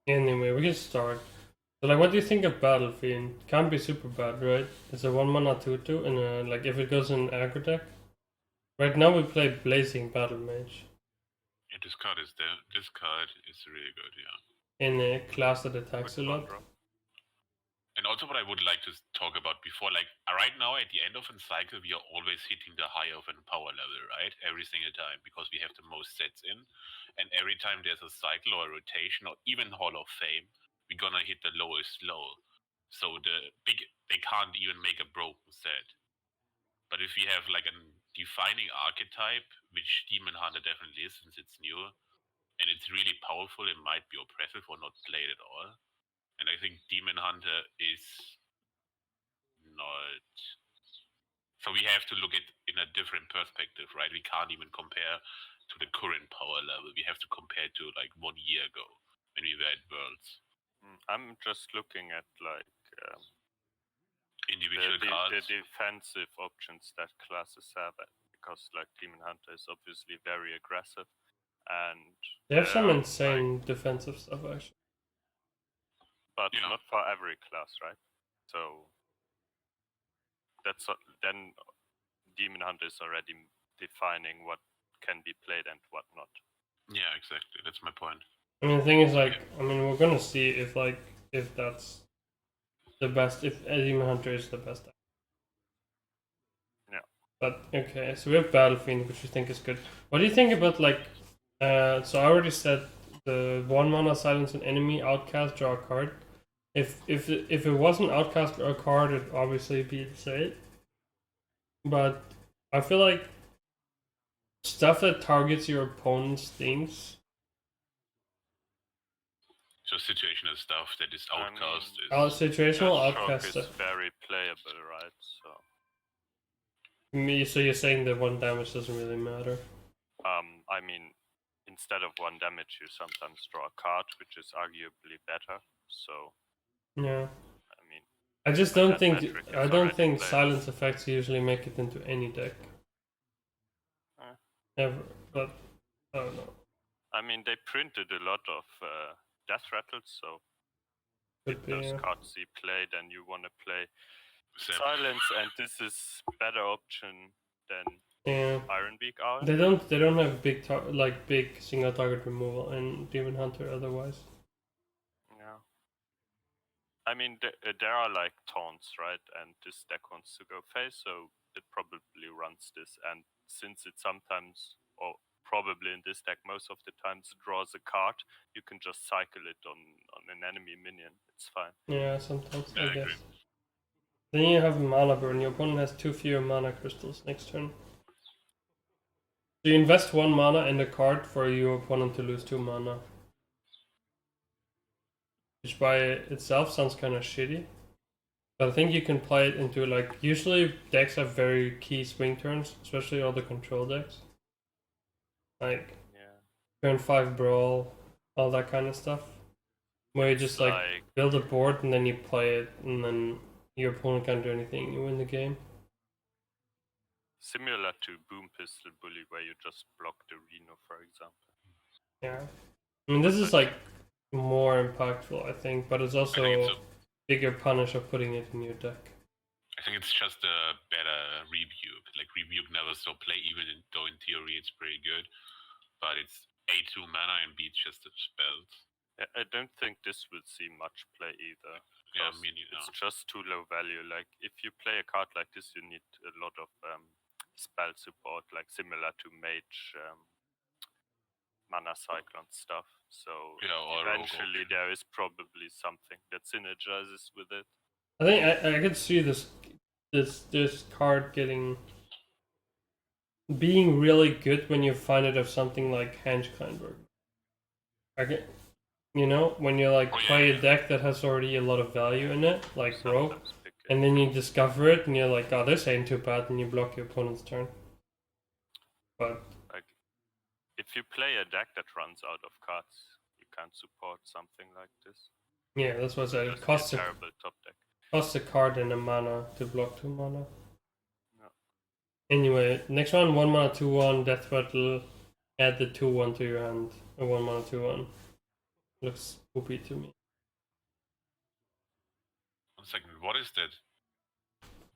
Anyway, we can start. So, like, what do you think of Battle Fiend? Can't be super bad, right? It's a 1 mana 2/2, and like, if it goes in aggro deck. Right now, we play Blazing Battle Mage Yeah, this card is there. This card is really good, yeah. in a class that attacks a lot. And also what I would like to talk about before, like right now at the end of a cycle, we are always hitting the high of a power level, right? Every single time, because we have the most sets in. And every time there's a cycle or a rotation or even Hall of Fame, we're gonna hit the lowest low. So they can't even make a broken set. But if we have like a defining archetype, which Demon Hunter definitely is since it's new, and it's really powerful, it might be oppressive or not played at all. And I think Demon Hunter is not. So we have to look at in a different perspective, right? We can't even compare to the current power level. We have to compare to like 1 year ago when we were at Worlds. I'm just looking at like Individual the cards. defensive options that classes have, because like Demon Hunter is obviously very aggressive, and They have some insane defensive stuff, actually. But not for every class, right? So that's then Demon Hunter is already defining what can be played and what not. Yeah, exactly. That's my point. I mean, the thing is, like, I mean, we're gonna see if that's the best, if Demon Hunter is the best. Yeah. But okay, so we have Battle Fiend, which we think is good. What do you think about like? So I already said the 1 mana silence an enemy, outcast, draw a card. If it wasn't outcast or a card, it'd obviously be insane. But I feel like stuff that targets your opponent's things. So situational stuff that is outcast situational outcast is very playable, right? So you're saying that 1 damage doesn't really matter? I mean, instead of 1 damage, you sometimes draw a card, which is arguably better. So yeah. I mean, I just don't think silence effects usually make it into any deck. Ever, but I don't know. I mean, they printed a lot of death rattles, so if those cards you play, then you want to play silence, and this is better option than Ironbeak Owl. They don't have big single target removal in Demon Hunter otherwise. Yeah. I mean, there are like taunts, right? And this deck wants to go face, so it probably runs this. And since it sometimes, or probably in this deck most of the times, draws a card, you can just cycle it on an enemy minion. It's fine. Yeah, sometimes, I guess. Then you have mana burn. Your opponent has 2 fewer mana crystals next turn. So you invest 1 mana in the card for your opponent to lose 2 mana. Which by itself sounds kind of shitty. But I think you can play it into, like, usually decks have very key swing turns, especially all the control decks. Like, turn 5 brawl, all that kind of stuff. Where you just like build a board and then you play it, and then your opponent can't do anything, you win the game. Similar to Boom Pistol Bully, where you just block the Reno, for example. Yeah. I mean, this is like more impactful, I think, but it's also a bigger punish of putting it in your deck. I think it's just a better Rebuke. Like, Rebuke never saw play, even though in theory it's pretty good. But it's A2 mana and B just the spells. I don't think this will see much play either. Yeah, I mean, it's just too low value. Like, if you play a card like this, you need a lot of spell support, like similar to Mage, mana cyclone stuff. So eventually there is probably something that synergizes with it. I think I could see this card being really good when you find it of something like Henge Kleinberg. When you like play a deck that has already a lot of value in it, like Rogue, and then you discover it and you're like, oh, this ain't too bad, and you block your opponent's turn. But like, if you play a deck that runs out of cards, you can't support something like this. Yeah, that's what I said. It costs a terrible top deck. Costs a card and a mana to block 2 mana. Anyway, next one, 1 mana 2/1 Death Rattle. Add the 2/1 to your hand. A 1 mana 2/1. Looks spoopy to me. 1 second, what is that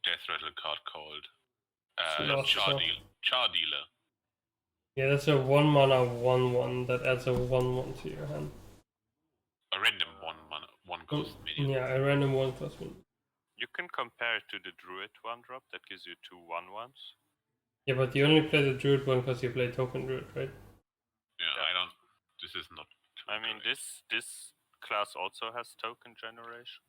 Death Rattle card called? Lost Char Soul. Dealer. Yeah, that's a 1 mana 1/1 that adds a 1/1 to your hand. A random 1 mana, 1 cost minion. Yeah, a random 1/1. You can compare it to the Druid 1-drop that gives you 2 1/1s. Yeah, but you only play the Druid one because you play Token Druid, right? Yeah, Yeah. I don't. This is not. I mean, correct. this class also has token generation.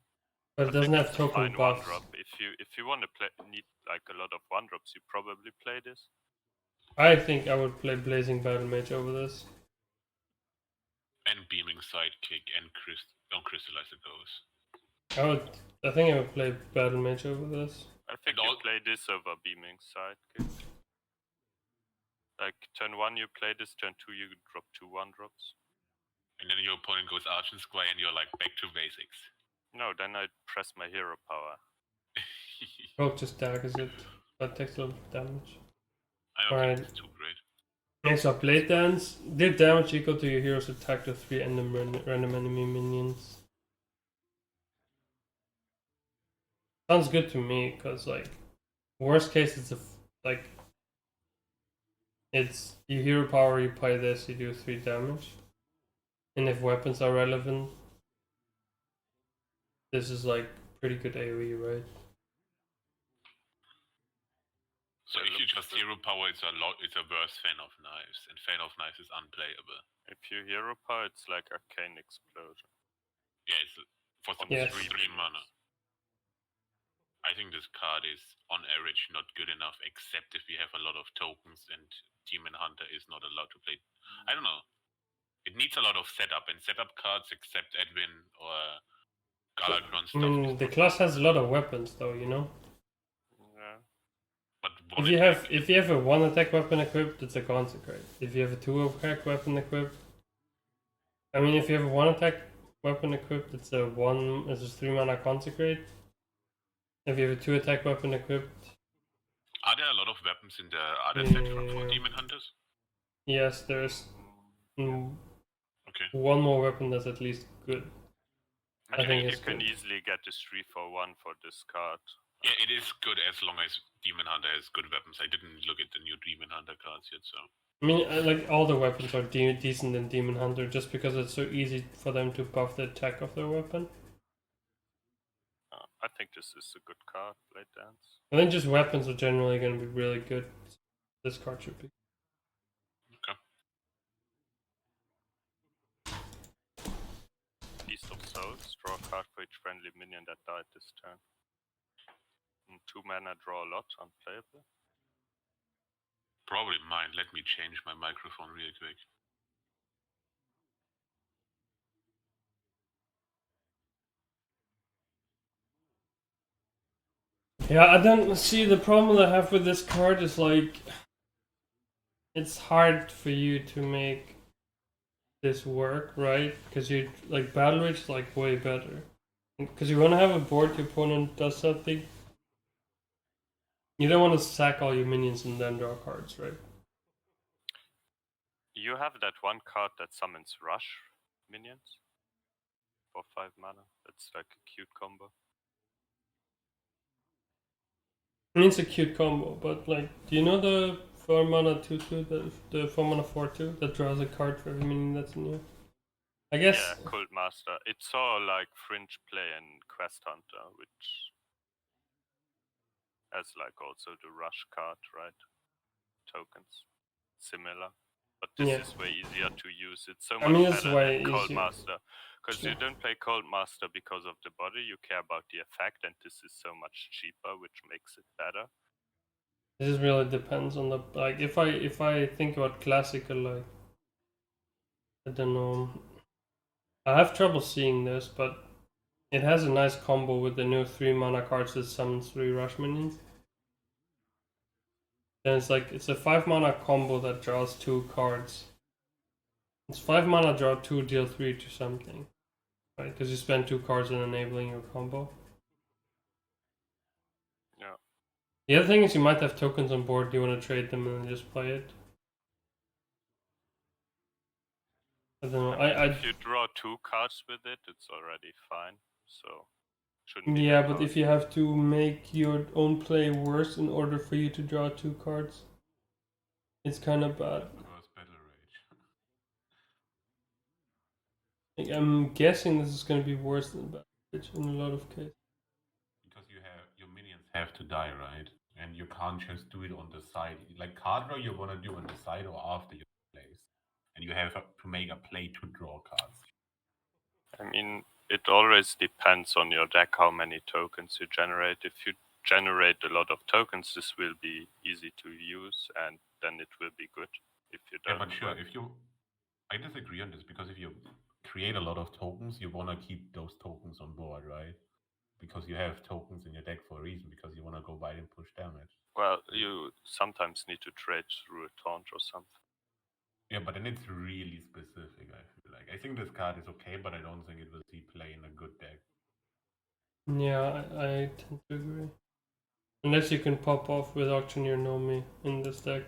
But it I doesn't think have it's a token fine buffs. 1-drop. If you want to need like a lot of 1-drops, you probably play this. I think I would play Blazing Battle Mage over this. And Beaming Sidekick and Crystallize the Ghost. I think I would play Battle Mage over this. I think And you all- play this over Beaming Sidekick. Like turn 1 you play this, turn 2 you drop 2 1-drops. And then your opponent goes Argent Squire and you're like back to basics. No, then I press my hero power. Rogue just daggers it, but takes a little damage. I don't Alright. think it's too great. Next up, Blade Dance. Deal damage equal to your hero's attack to 3 random enemy minions. Sounds good to me, because, like, worst case, it's it's your hero power, you play this, you do 3 damage. And if weapons are relevant, this is, like, pretty good AoE, right? So if you just hero power, it's a worse Fan of Knives, and Fan of Knives is unplayable. If you hero power, it's like Arcane Explosion. Yeah, it's for some Yes. 3 mana. I think this card is on average not good enough, except if we have a lot of tokens and Demon Hunter is not allowed to play. I don't know. It needs a lot of setup, and setup cards except Edwin or Galakron I stuff. mean, the class has a lot of weapons, though, you know? Yeah. But If you have a 1 attack weapon equipped, it's a Consecrate. If you have a 2 attack weapon equipped, I mean, if you have a 1 attack weapon equipped, it's a 3 mana Consecrate. If you have a 2 attack weapon equipped, are there a lot of weapons in the other set for Yeah. Demon Hunters? yes, there's Okay. 1 more weapon that's at least good. I think you it's can good. easily get this 3-for-1 for this card. Yeah, it is good as long as Demon Hunter has good weapons. I didn't look at the new Demon Hunter cards yet, so. I mean, like, all the weapons are decent in Demon Hunter just because it's so easy for them to buff the attack of their weapon. I think this is a good card, Blade Dance. I think just weapons are generally going to be really good. This card should be. Okay. Beast of Souls, draw a card for each friendly minion that died this turn. 2 mana, draw a lot, unplayable. Probably mine. Let me change my microphone real quick. Yeah, I don't see the problem I have with this card is like it's hard for you to make this work, right? Because you like Battle Rage is like way better. Because you want to have a board your opponent does something. You don't want to sack all your minions and then draw cards, right? You have that 1 card that summons Rush minions for 5 mana. That's like a cute combo. I mean, it's a cute combo, but like, do you know the 4 mana 2/2, the 4 mana 4/2 that draws a card for every minion that's in here? I guess. Yeah, Cult Master. It saw like Fringe play in Quest Hunter, which has like also the Rush card, right? Tokens. Similar. But this Yeah. is way easier to use. It's so I much mean, it's better way than Cold easier. Master. Because Yeah. you don't play Cold Master because of the body, you care about the effect, and this is so much cheaper, which makes it better. This really depends on the like. If I think about classical, like, I don't know. I have trouble seeing this, but it has a nice combo with the new 3 mana cards that summons 3 rush minions. Then it's a 5 mana combo that draws 2 cards. It's 5 mana, draw 2, deal 3 to something, right? Because you spend 2 cards in enabling your combo. Yeah. The other thing is you might have tokens on board. Do you want to trade them and then just play it? I don't know. If you draw 2 cards with it, it's already fine. So shouldn't be Yeah, that but hard. if you have to make your own play worse in order for you to draw 2 cards, it's kind of bad. Reverse battle rage. Like, I'm guessing this is going to be worse than bad rage in a lot of cases. Because your minions have to die, right? And you can't just do it on the side. Like card draw, you want to do on the side or after your plays, and you have to make a play to draw cards. I mean, it always depends on your deck how many tokens you generate. If you generate a lot of tokens, this will be easy to use, and then it will be good. If you Yeah, don't, but sure, I disagree on this because if you create a lot of tokens, you want to keep those tokens on board, right? Because you have tokens in your deck for a reason, because you want to go wide and push damage. well, you sometimes need to trade through a taunt or something. Yeah, but then it's really specific, I feel like. I think this card is okay, but I don't think it will see play in a good deck. Yeah, I tend to agree. Unless you can pop off with Auctioneer Nomi in this deck.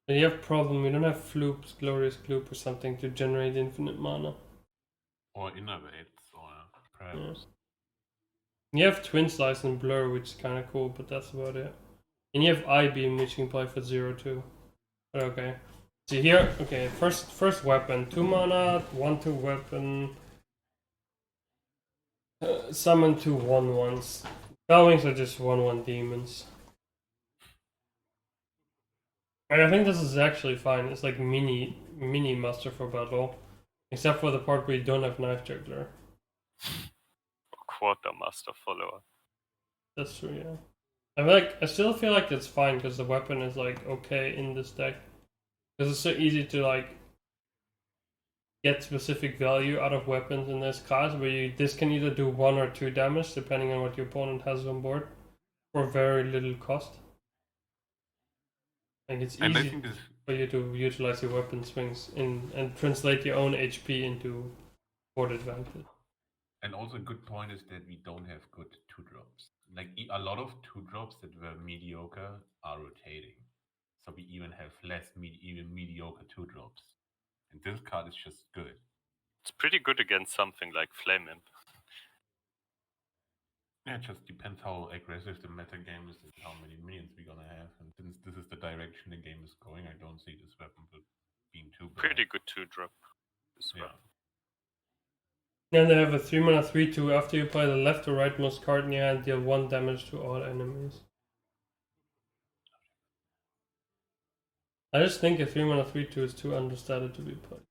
But you have problem, you don't have Floops, Glorious Gloop or something to generate infinite mana. Or Innervates, or perhaps. You have Twin Slice and Blur, which is kind of cool, but that's about it. And you have I-Beam, which you can play for 0-2. But okay. See here, okay, first weapon. 2 mana, 1-2 weapon. Summon 2 1/1s. Bellwings are just 1/1 demons. And I think this is actually fine. It's like mini Master for Battle. Except for the part where you don't have Knife Juggler. Quartermaster follower. That's true, yeah. I still feel like it's fine because the weapon is like okay in this deck. Because it's so easy to like get specific value out of weapons in this class where this can either do 1 or 2 damage depending on what your opponent has on board for very little cost. Like it's And I easy think this, for you to utilize your weapon swings and translate your own HP into board advantage. and also a good point is that we don't have good 2-drops. Like a lot of 2-drops that were mediocre are rotating. So we even have less even mediocre 2-drops. And this card is just good. It's pretty good against something like Flame Imp. Yeah, it just depends how aggressive the meta game is and how many minions we're gonna have. And since this is the direction the game is going, I don't see this weapon being too bad. Pretty good 2-drop as well. And they have a 3 mana 3/2. After you play the left or rightmost card in your hand, deal 1 damage to all enemies. I just think a 3 mana 3/2 is too understated to be played.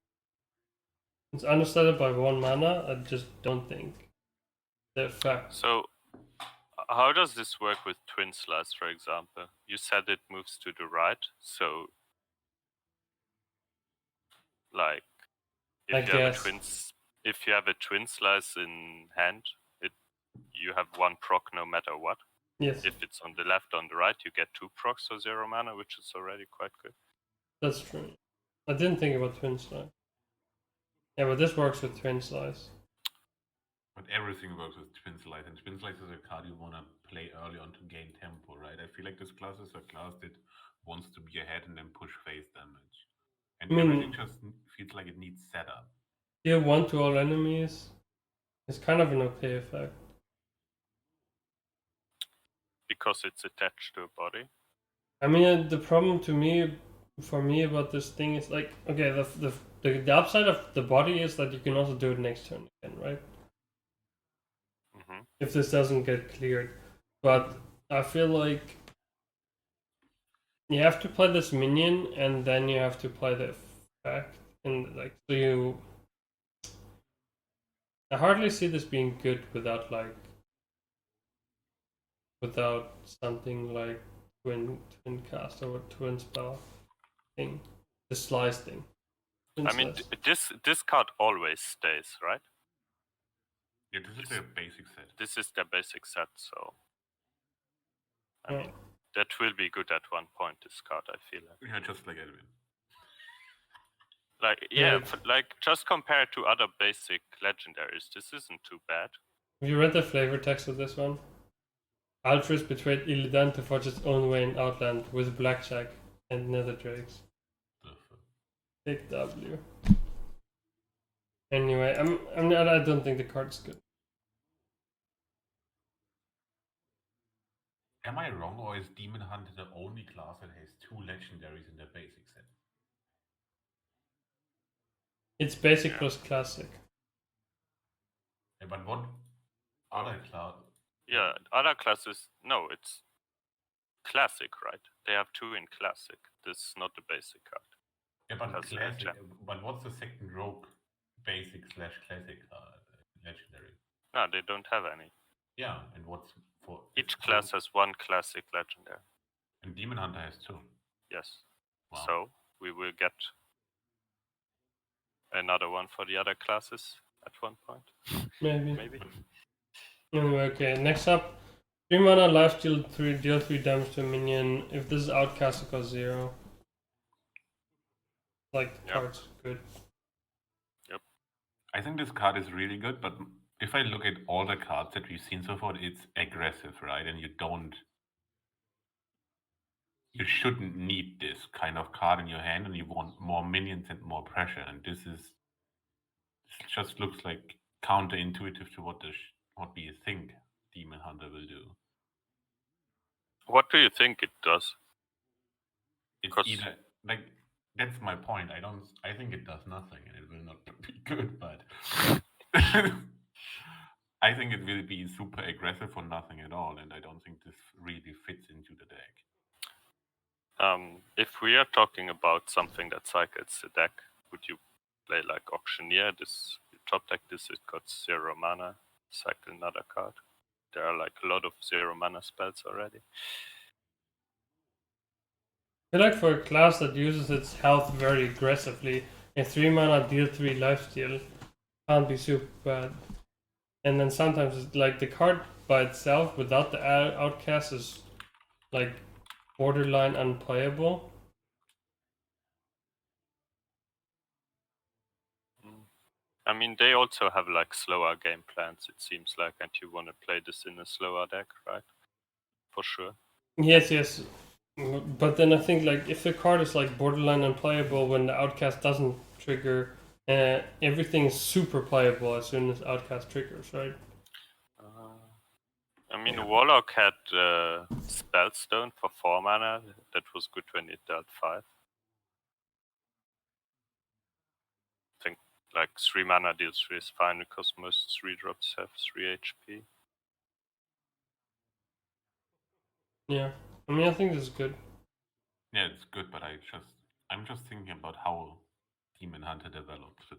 It's understated by 1 mana. I just don't think the effect. So, how does this work with Twin Slice, for example? You said it moves to the right, so like if you have a twin slice in hand, you have 1 proc no matter what. Yes. If it's on the left, on the right, you get 2 procs for 0 mana, which is already quite good. That's true. I didn't think about Twin Slice. Yeah, but this works with Twin Slice. But everything works with Twin Slice, and Twin Slice is a card you want to play early on to gain tempo, right? I feel like this class is a class that wants to be ahead and then push phase damage. And everything just feels like it needs setup. Deal 1 to all enemies is kind of an okay effect. Because it's attached to a body? I mean, the problem for me about this thing is like, okay, the upside of the body is that you can also do it next turn again, right? Mm-hmm. If this doesn't get cleared. But I feel like you have to play this minion and then you have to play the effect. And like, so I hardly see this being good without something like twin cast or twin spell thing, the slice thing. I mean, this card always stays, right? Yeah, this is their basic set. This is their basic set, so I mean, that will be good at one point. This card, I feel like. Yeah, just like Edwin. Like just compared to other basic legendaries, this isn't too bad. Have you read the flavor text of this one? Altrus betrayed Illidan to forge its own way in Outland with Blackjack and Nether Drakes. Big W. Anyway, I don't think the card's good. Am I wrong, or is Demon Hunter the only class that has 2 legendaries in their basic set? It's basic Yeah. plus classic. Yeah, but what other class? Yeah, other classes. No, it's classic, right? They have 2 in classic. This is not the basic card. Yeah, but That's classic. gem. But what's the second rogue basic / classic legendary? No, they don't have any. Yeah, and what's for Each class has 1 classic legendary. And Demon Hunter has 2. Yes. Wow. So we will get another one for the other classes at one point. Maybe. Anyway, okay. Next up, 3 mana, life deal 3 damage to a minion. If this is outcast, it costs 0. Like the Yep. card's good. I think this card is really good, but if I look at all the cards that we've seen so far, it's aggressive, right? And you shouldn't need this kind of card in your hand, and you want more minions and more pressure. And this just looks like counterintuitive to what we think Demon Hunter will do. What do you think it does? It's 'Cause- either like that's my point. I think it does nothing, and it will not be good. But I think it will be super aggressive for nothing at all, and I don't think this really fits into the deck. If we are talking about something that cycles the deck, would you play like Auctioneer? This top deck this, it got 0 mana, cycle another card. There are like a lot of 0 mana spells already. I feel like for a class that uses its health very aggressively, a 3 mana deal 3 lifesteal can't be super bad. And then sometimes it's like the card by itself without the outcast is like borderline unplayable. I mean, they also have like slower game plans, it seems like, and you want to play this in a slower deck, right? For sure. Yes. But then I think like if the card is like borderline unplayable when the outcast doesn't trigger, everything is super playable as soon as outcast triggers, right? I mean, Yeah. Warlock had Spellstone for 4 mana. That was good when it dealt 5. I think like 3 mana deals 3 is fine because most 3 drops have 3 HP. Yeah. I mean I think this is good. Yeah, it's good, but I'm just thinking about how Demon Hunter develops.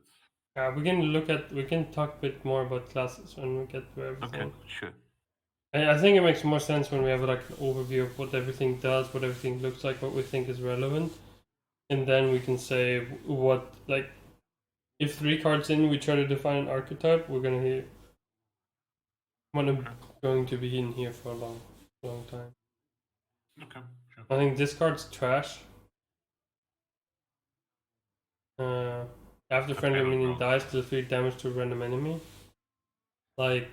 We can talk a bit more about classes when we get to everything. Okay, sure. I think it makes more sense when we have like an overview of what everything does, what everything looks like, what we think is relevant, and then we can say what like if 3 cards in we try to define an archetype, we're going to be in here for a long time. Okay, sure. I think this card's trash. After friendly minion dies, deal 3 damage to a random enemy. Like,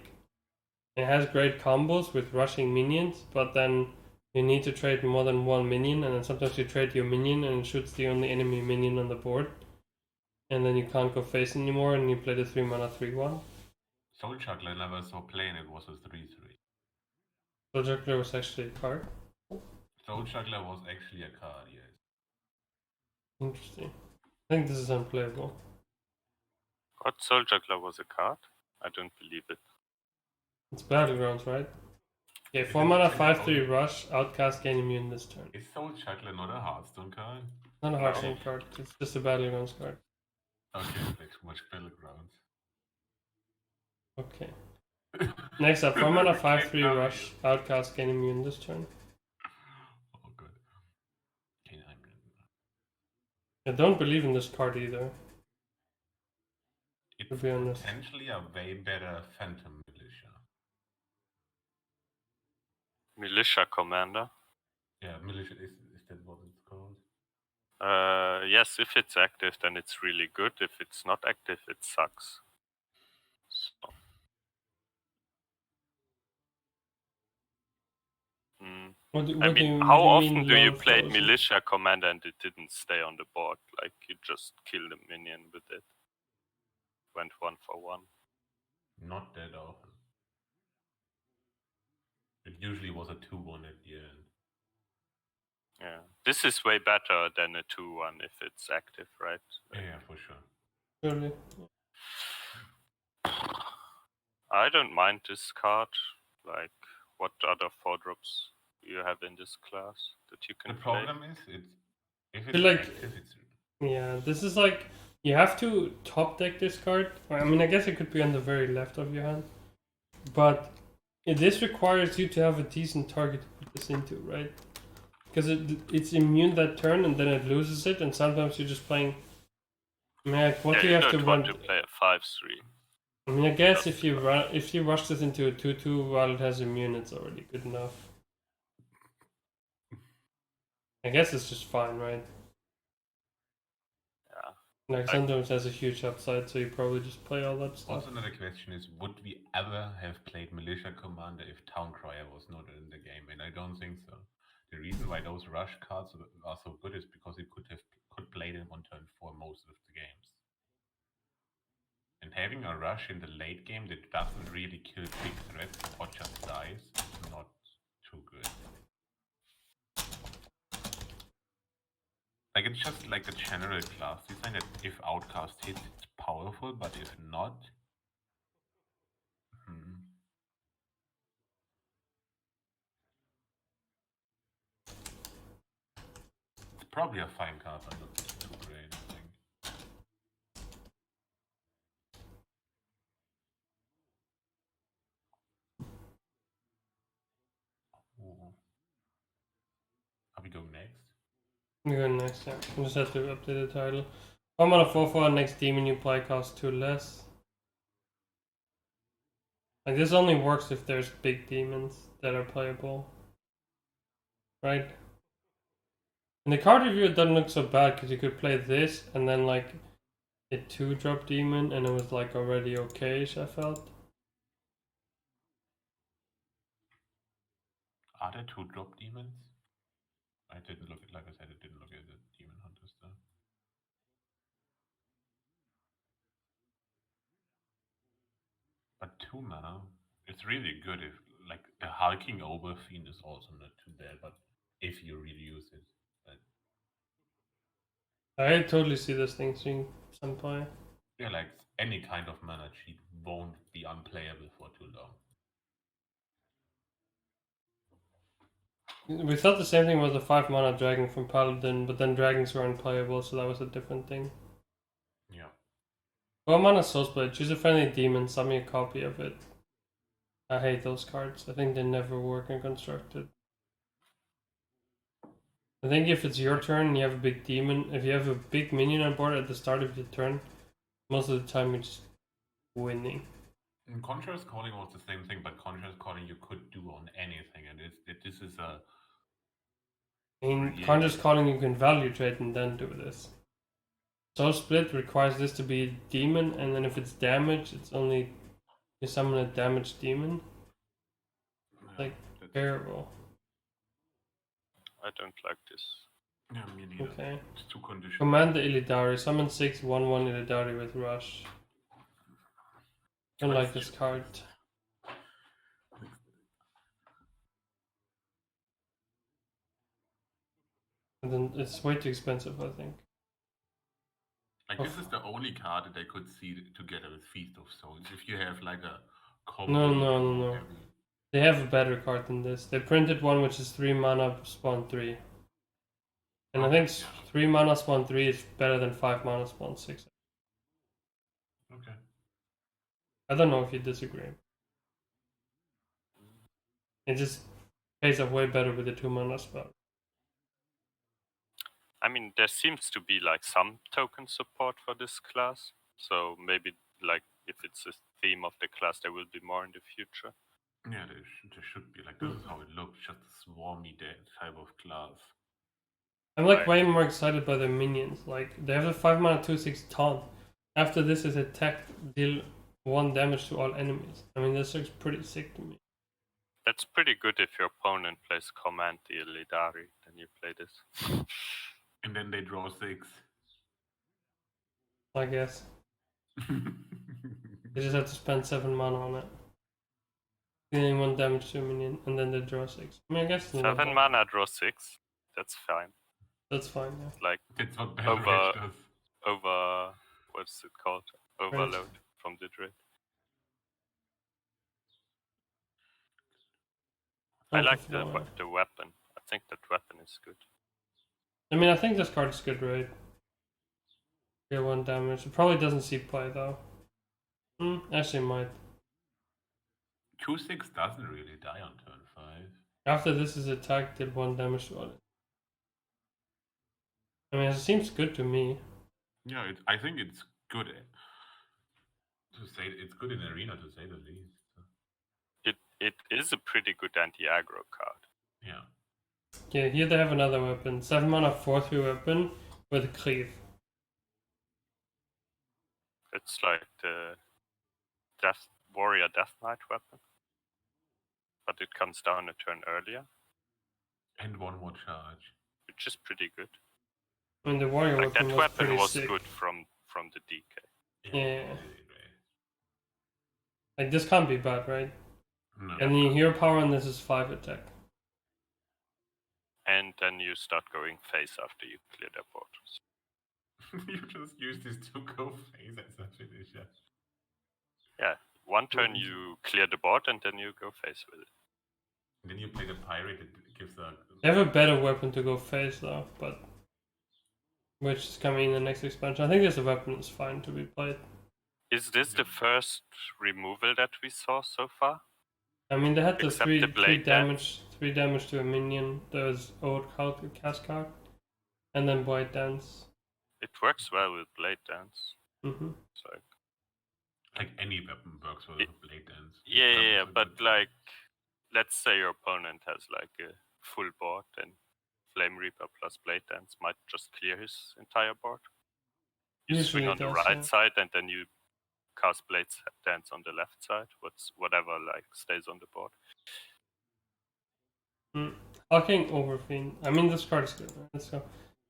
it has great combos with rushing minions, but then you need to trade more than 1 minion, and then sometimes you trade your minion and it shoots the only enemy minion on the board. And then you can't go face anymore, and you play the 3 mana 3/1. Soul Juggler never saw play, and it was a 3/3. Soul Juggler was actually a card. Soul Juggler was actually a card, yes. Interesting. I think this is unplayable. What, Soul Juggler was a card? I don't believe it. It's Battlegrounds, right? Okay, 4 mana 5/3 rush, outcast, gain immune this turn. Is Soul Juggler not a Hearthstone card? Not a Hearthstone card, it's just a Battlegrounds card. Okay, like so much Battlegrounds. Okay. Next up, 4 mana 5/3 rush, outcast, gain immune this turn. Oh, good. Okay, I don't believe in this card either. it's To be honest. potentially a way better Phantom Militia. Militia Commander. Yeah, Militia is that what it's called? Yes, if it's active, then it's really good. If it's not active, it sucks. So. How often do you play Militia Commander and it didn't stay on the board? Like, you just kill the minion with it? went 1-for-1. Not that often. It usually was a 2-1 at the end. Yeah, this is way better than a 2-1 if it's active, right? Yeah, for sure. Surely. I don't mind this card. Like, what other 4-drops you have in this class that you The can play? problem is, if Feel it's like- active, it's Yeah, this is like you have to top deck this card. I mean, I guess it could be on the very left of your hand, but this requires you to have a decent target to put this into, right? Because it's immune that turn and then it loses it, and sometimes you're just playing. I mean, like, what Yeah, do you have to don't run? want to play a 5-3. I mean, I guess if you rush this into a 2/2 while it has immune, it's already good enough. I guess it's just fine, right? Yeah. Like sometimes it has a huge upside, so you probably just play all that stuff. also another question is, would we ever have played Militia Commander if Towncrier was not in the game? And I don't think so. The reason why those rush cards are so good is because you could play them on turn 4 most of the games. And having a rush in the late game that doesn't really kill big threats or just dies is not too good. Like, it's just like the general class design that if Outcast hits, it's powerful, but if not... It's probably a fine card, but not too great, I think. Ooh. Are we going next? We're going next, yeah. We just have to update the title. I'm on a 4/4, next demon you play costs 2 less. Like, this only works if there's big demons that are playable. Right? And the card review doesn't look so bad because you could play this and then like a 2-drop demon and it was like already okay-ish, I felt. Are there 2-drop demons? I didn't look at, like I said, I didn't look at the Demon Hunter stuff. But 2 mana, it's really good if, like, the Hulking Overfiend is also not too bad, but if you really use it. But I totally see this thing seeing some play. yeah, like, any kind of mana cheat won't be unplayable for too long. We thought the same thing was the 5 mana dragon from Paladin, but then dragons were unplayable, so that was a different thing. Yeah. 4 mana Soulsplit, choose a friendly demon, summon a copy of it. I hate those cards. I think they never work in Constructed. I think if it's your turn and you have a big demon, if you have a big minion on board at the start of your turn, most of the time you're just winning. And Contrast Calling was the same thing, but Contrast Calling you could do on anything, and this is a... In Yeah. Contrast Calling you can value trade and then do this. Soul Split requires this to be a demon, and then if it's damage, it's only you summon a damaged demon. Like, terrible. I don't like this. Yeah, me neither. Okay. It's too conditional. Command the Illidari. Summon 6 1/1 Illidari with Rush. Don't like this card. And then it's way too expensive, I think. Like, this is the only card that I could see together with Feast of Souls. If you have, like, a No. They have a better card than this. They printed one which is 3 mana, spawn 3. And I think 3 mana, spawn 3 is better than 5 mana, spawn 6. Okay. I don't know if you disagree. It just pays off way better with the 2 mana spell. I mean, there seems to be like some token support for this class, so maybe like if it's a theme of the class, there will be more in the future. Yeah, there should be. Like, this is how it looks, just a swarmy type of class. I'm like Right. way more excited by the minions. Like, they have a 5 mana 2/6 taunt. After this is attack, deal 1 damage to all enemies. I mean, this looks pretty sick to me. That's pretty good if your opponent plays Command the Illidari, then you play this. And then they draw 6. I guess. They just have to spend 7 mana on it. Dealing 1 damage to a minion, and then they draw 6. I mean, I guess it's not 7 bad. mana, draw 6. That's fine. That's fine, yeah. It's like That's what Over- Beverage does. what's it called? Overload from the Dread. I like the Overflow, yeah. the weapon. I think that weapon is good. I mean, I think this card is good, right? Deal 1 damage. It probably doesn't see play, though. Actually, it might. 2/6 doesn't really die on turn 5. After this is attacked, did 1 damage to it. I mean, it seems good to me. Yeah, I think it's good. To say it's good in arena, to say the least. It is a pretty good anti-aggro card. Yeah. Yeah, here they have another weapon. 7 mana 4/3 weapon with cleave. It's like the Warrior Death Knight weapon. But it comes down a turn earlier, And 1 more charge. which is pretty good. I mean, the warrior Like weapon that was weapon pretty was sick. good from the DK. Yeah. Like, this can't be bad, right? No. And the hero power on this is 5 attack. And then you start going face after you clear their borders. You just use this to go face at such an issue. One turn you clear the board and then you go face with it. And then you play the pirate, it gives a. They have a better weapon to go face, though, but. Which is coming in the next expansion. I think this weapon is fine to be played. Is this the first removal that we saw so far? I mean, they had the Except 3 the blade dance. 3 damage to a minion. There's old cast card. And then White Dance. It works well with Blade Dance. So Like any weapon works with a blade dance. yeah, but like, let's say your opponent has like a full board, and Flame Reaper plus Blade Dance might just clear his entire board. You Usually swing it on the does, right yeah. side, and then you cast Blade Dance on the left side. Whatever like stays on the board. Hulking Overfiend. I mean, this card is good. Right? Let's go.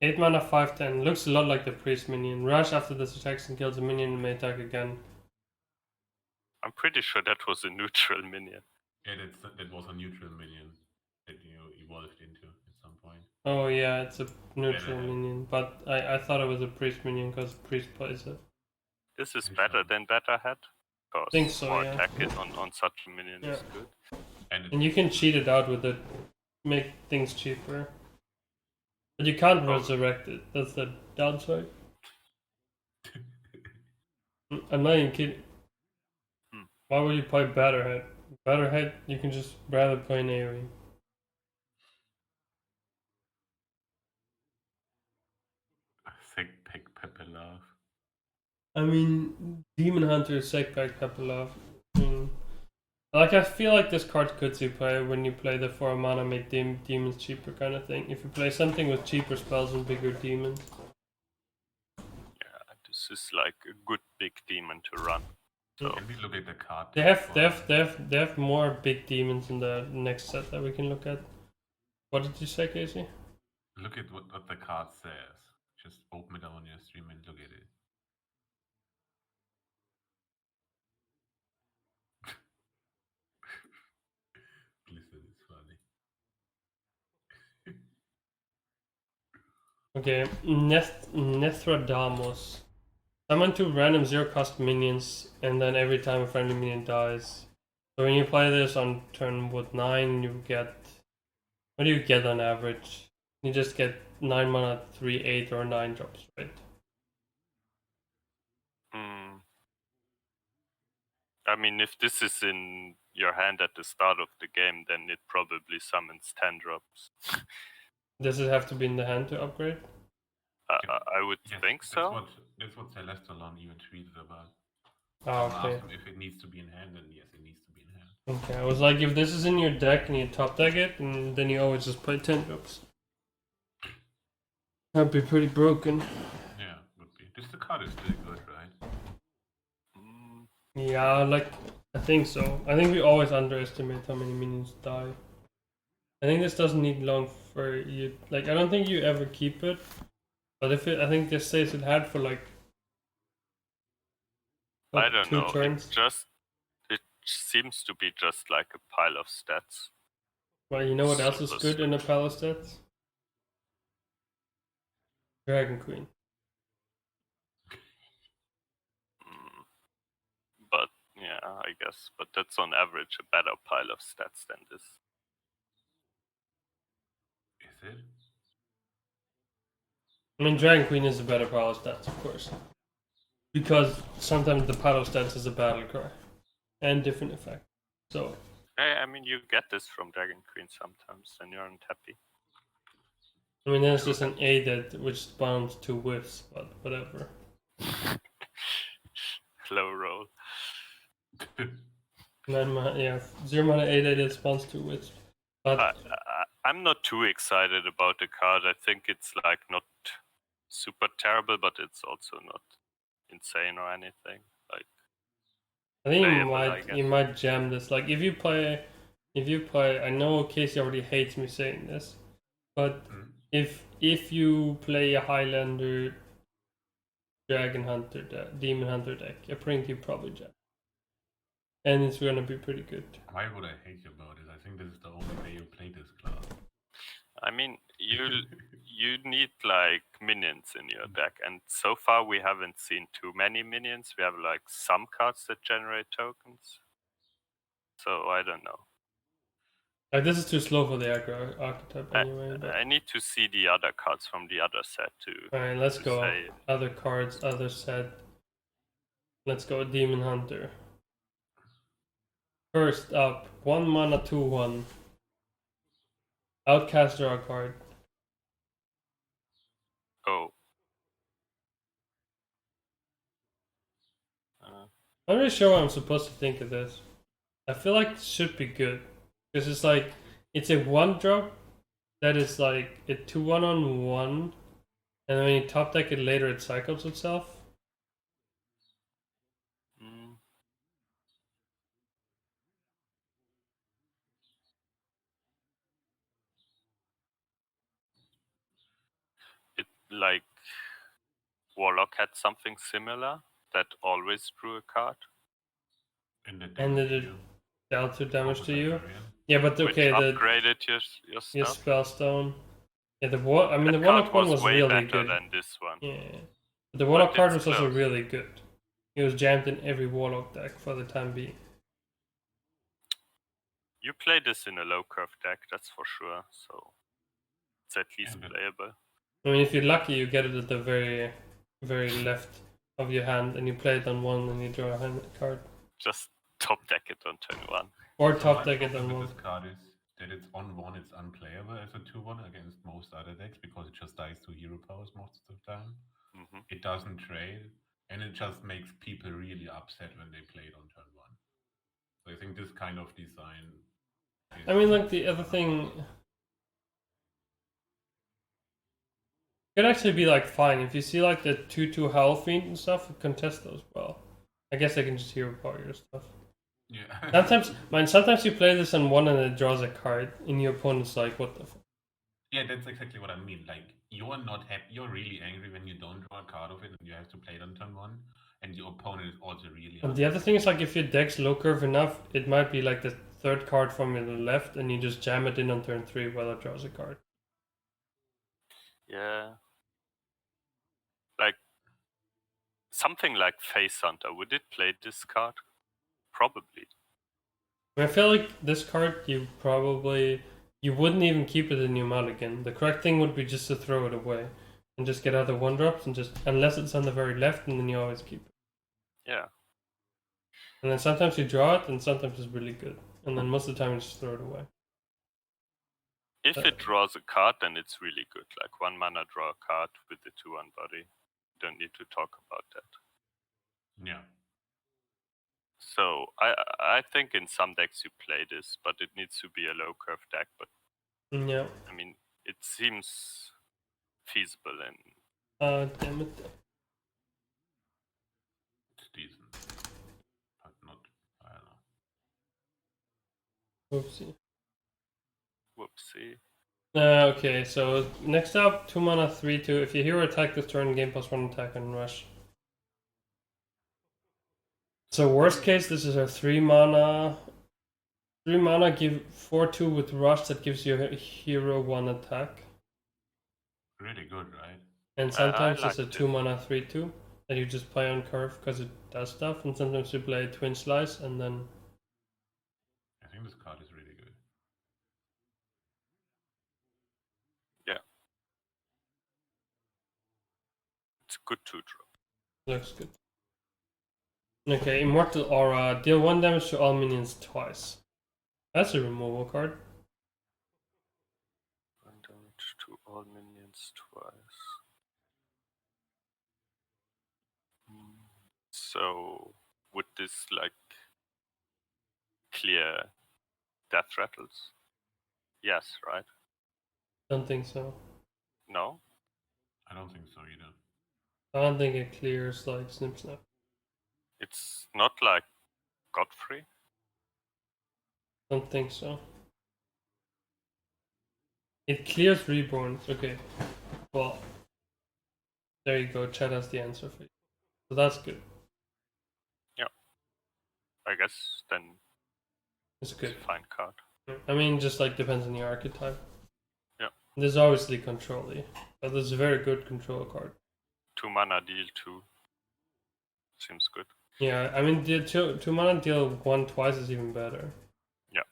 8 mana, 5/10. Looks a lot like the Priest minion. Rush after this attacks and kills a minion and may attack again. I'm pretty sure that was a neutral minion. Yeah, that was a neutral minion that you evolved into at some point. Oh, yeah, it's a neutral Yeah. minion. But I thought it was a Priest minion because Priest plays it. This is Think better so. than Betterhead. Because Think so, more yeah. attack on such a minion is Yeah. good. And you can cheat it out with it. Make things cheaper. But you can't resurrect it. That's the downside. I'm not even kidding. Why would you play Batterhead? Batterhead, you can just rather play an AoE. Sick pick Pepper Love. I mean, Demon Hunter, Sekbag, Pepperlove. I feel like this card could see play when you play the 4 mana, make demons cheaper kind of thing. If you play something with cheaper spells and bigger demons. Yeah, this is like a good big demon to run. So Can we look at the card? They have more big demons in the next set that we can look at. What did you say, Casey? Look at what the card says. Just open it on your stream and look at it. Listen, it's funny. Okay, Nethradamos. Summon 2 random 0-cost minions, and then every time a friendly minion dies. So when you play this on turn 9, you get... What do you get on average? You just get 9 mana, 3, 8, or 9 drops, right? I mean, if this is in your hand at the start of the game, then it probably summons 10 drops. Does it have to be in the hand to upgrade? I would Yes, think so. That's what Celestalon even tweeted about. Oh, Someone okay. asked him if it needs to be in hand, and yes, it needs to be in hand. Okay, I was like, if this is in your deck and you top deck it, and then you always just play 10 drops. That'd be pretty broken. Yeah, would be. The card is still good, right? Yeah, like, I think so. I think we always underestimate how many minions die. I think this doesn't need long for you. Like, I don't think you ever keep it. But if it, I think this says it had for like I don't two know. turns. It seems to be just like a pile of stats. Well, you know what else is Super good in a pile of stats? Dragon Queen. But yeah, I guess. But that's on average a better pile of stats than this. Is it? I mean, Dragon Queen is a better pile of stats, of course. Because sometimes the pile of stats is a battle cry. And different effect. So, I mean, you get this from Dragon Queen sometimes, and you aren't happy. I mean, there's just an A that which spawns 2 whiffs, but whatever. Low roll. 0 mana 8 that spawns 2 whiffs. But I'm not too excited about the card. I think it's like not super terrible, but it's also not insane or anything. Like I think playable, I guess. you might jam this. Like if you play, I know Casey already hates me saying this, but if you play a Highlander, Dragon Hunter, Demon Hunter deck, I think you probably jam, and it's gonna be pretty good. Why would I hate you about it? I think this is the only way you play this class. I mean, you need like minions in your deck, and so far we haven't seen too many minions. We have like some cards that generate tokens. So I don't know. Like this is too slow for the aggro archetype anyway. But... I need to see the other cards from the other set too. Alright, let's go. Other cards, other set. Let's go Demon Hunter. First up, 1 mana 2/1. Outcast draw a card. Oh. I'm not really sure what I'm supposed to think of this. I feel like it should be good. Because it's like, it's a 1-drop that is like a 2/1 on 1. And when you top deck it later, it cycles itself. It like Warlock had something similar that always drew a card. And it dealt 2 damage to you. Yeah, but okay, which upgraded your stuff. Your spellstone. Yeah, the Warlock one was way really better good. than this one. Yeah, but the Warlock card was also really good. It was jammed in every Warlock deck for the time being. You play this in a low curve deck, that's for sure. So it's at least playable. I mean, if you're lucky, you get it at the very, very left of your hand, and you play it on 1, and you draw a hand card. Just top deck it on turn 1. Or top deck it on 1. This card is that it's on 1, it's unplayable as a 2/1 against most other decks because it just dies to hero powers most of the time. It doesn't trade, and it just makes people really upset when they play it on turn 1. So I think this kind of design. I mean, like the other thing. Could actually be like fine if you see like the 2/2 Howlfiend and stuff. Contest those well. I guess I can just hero power your stuff. Yeah. Sometimes you play this on 1 and it draws a card, and your opponent's like, "What the fuck?" Yeah, that's exactly what I mean. Like you're not happy. You're really angry when you don't draw a card of it, and you have to play it on turn 1, and your opponent is also really. And the other thing is like if your deck's low curve enough, it might be like the 3rd card from your left, and you just jam it in on turn 3 while it draws a card. Yeah. Like something like Face Hunter, would it play this card? Probably. I feel like this card you wouldn't even keep it in your mulligan. The correct thing would be just to throw it away and just get other 1-drops and just unless it's on the very left, and then you always keep it. Yeah. And then sometimes you draw it, and sometimes it's really good, and then most of the time you just throw it away. If it draws a card, then it's really good. Like 1 mana draw a card with the 2/1 body. Don't need to talk about that. Yeah. So I think in some decks you play this, but it needs to be a low curve deck. But yeah, I mean, it seems feasible in. Damn it. It's decent, but not. I don't know. Whoopsie. Whoopsie. Okay, so next up, 2 mana 3/2. If your hero attack this turn, gain +1 attack and rush. So worst case, this is a 3 mana. 3 mana give 4/2 with rush that gives your hero 1 attack. Really good, right? And sometimes like it's a this. 2 mana 3/2 that you just play on curve because it does stuff. And sometimes you play Twin Slice and then. I think this card is really good. It's good 2-drop. Looks good. Okay, Immortal Aura. Deal 1 damage to all minions twice. That's a removal card. 1 damage to all minions twice. So would this like clear death rattles? Yes, right? Don't think so. No? I don't think so either. I don't think it clears like Snip Snap. It's not like Godfrey? Don't think so. It clears Reborns. Okay. Well, there you go. Chat has the answer for you. So that's good. I guess then It's it's good. a fine card. I mean, just like depends on the archetype. Yeah. There's obviously control-y, but this is a very good control card. 2 mana deal 2. Seems good. Yeah, I mean, the two mana deal 1 twice is even better. Yeah.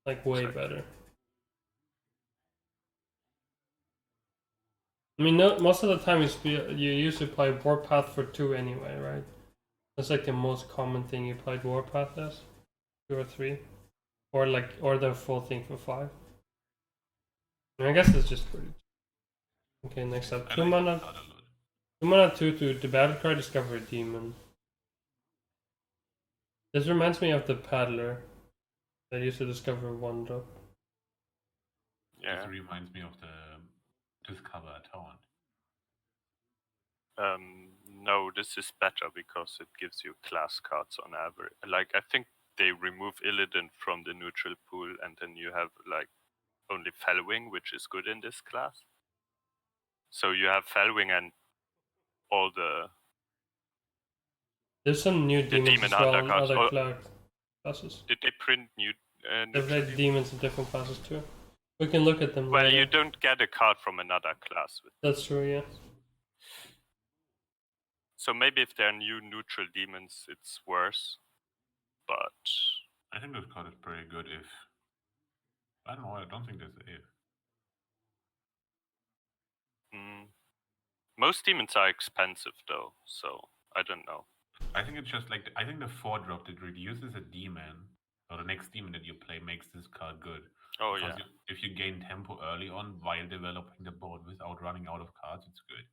Like way Exactly. better. I mean, no, most of the time you usually play Warpath for 2 anyway, right? That's like the most common thing you played Warpath as, 2 or 3, or the full thing for 5. I mean, I guess it's just pretty. Okay, next up, I 2 like mana, this card a lot. 2 mana 2/2. The battle card discover a demon. This reminds me of the Paddler that used to discover 1-drop. Yeah. This reminds me of the Discover a Taunt. No, this is better because it gives you class cards on average. Like, I think they remove Illidan from the neutral pool, and then you have like only Felwing, which is good in this class. So you have Felwing and all the There's some new demons demon as well in undercards. other classes. Did they print new? They've neutral had demons in different classes too. We can look at them Well, later. you don't get a card from another class with. That's true, yeah. So maybe if there are new neutral demons, it's worse. But I think this card is pretty good if... I don't know, I don't think there's a if. most demons are expensive though, so I don't know. I think it's just like... I think the 4-drop that reduces a demon, or the next demon that you play, makes this card good. Oh Because yeah. if you gain tempo early on while developing the board without running out of cards, it's good.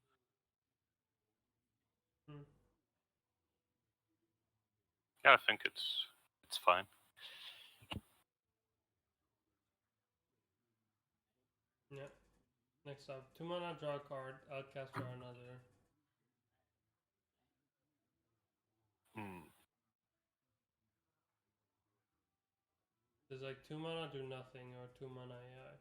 Yeah, I think it's fine. Yeah. Next up, 2 mana, draw a card, outcast, draw another. There's like 2 mana, do nothing, or 2 mana AI.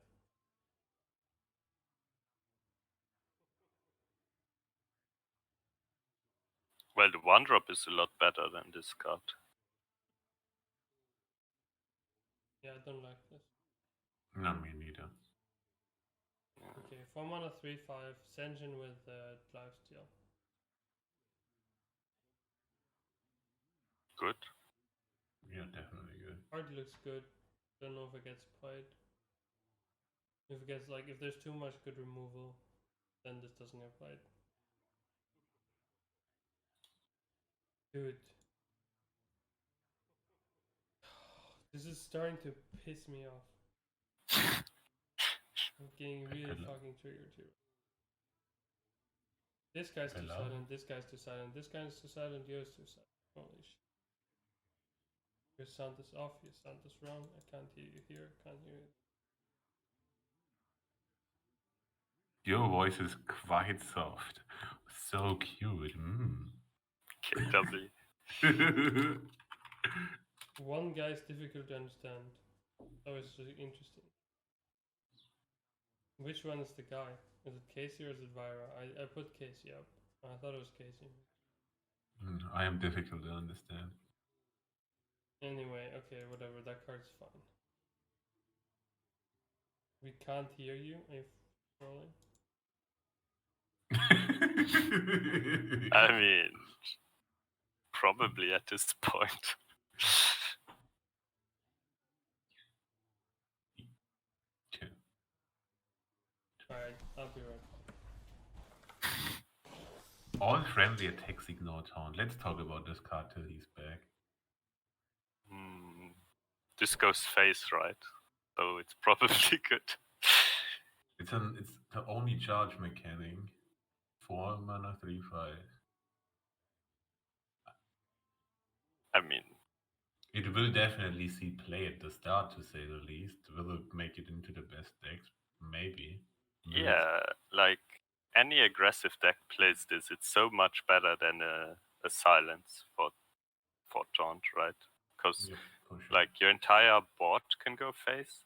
Well, the 1-drop is a lot better than this card. Yeah, I don't like this. No, me neither. Okay, 4 mana, 3/5, Senjin with lifesteal. Good. Yeah, definitely good. Card looks good. Don't know if it gets played. If it gets if there's too much good removal, then this doesn't get played. Dude. This is starting to piss me off. I'm getting really fucking triggered here. This guy's too silent, this guy's too silent, this guy's too silent, yours too silent. Holy shit. Your sound is off, your sound is wrong, I can't hear you here, can't hear you. Your voice is quite soft. So cute. KW. One guy is difficult to understand. That was really interesting. Which one is the guy? Is it Casey or is it Vira? I put Casey up. I thought it was Casey. I am difficult to understand. Anyway, okay, whatever. That card's fine. We can't hear you if rolling. I mean, probably at this point. Okay. Alright, I'll be right back. All friendly attacks ignore taunt. Let's talk about this card till he's back. This goes face, right? So it's probably good. It's the only charge mechanic. 4 mana, 3/5. I mean, It will definitely see play at the start, to say the least. Will it make it into the best decks? Maybe. Will it- yeah, like any aggressive deck plays this. It's so much better than a silence for taunt, right? Because Yep, for sure. like your entire board can go face,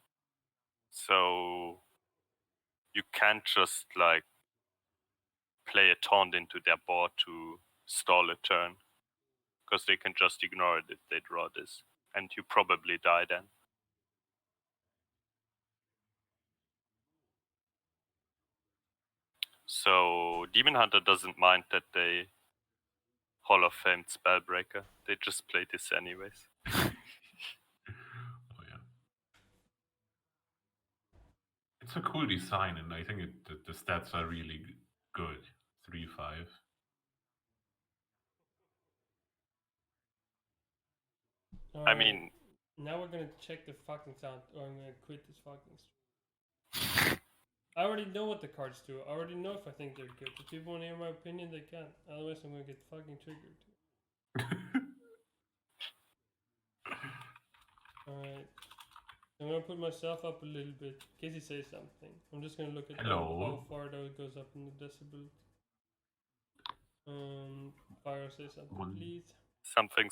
so you can't just like play a taunt into their board to stall a turn, because they can just ignore it if they draw this, and you probably die then. So Demon Hunter doesn't mind that they Hall of Famed Spellbreaker. They just play this anyways. Oh yeah. It's a cool design, and I think the stats are really good. 3/5. I mean, now we're gonna check the fucking sound, or I'm gonna quit this fucking stream. I already know what the cards do. I already know if I think they're good. If people want to hear my opinion, they can. Otherwise, I'm gonna get fucking triggered. Alright. I'm gonna put myself up a little bit in case he says something. I'm just gonna look at how far that goes up in the decibel. Virus say something, please. something.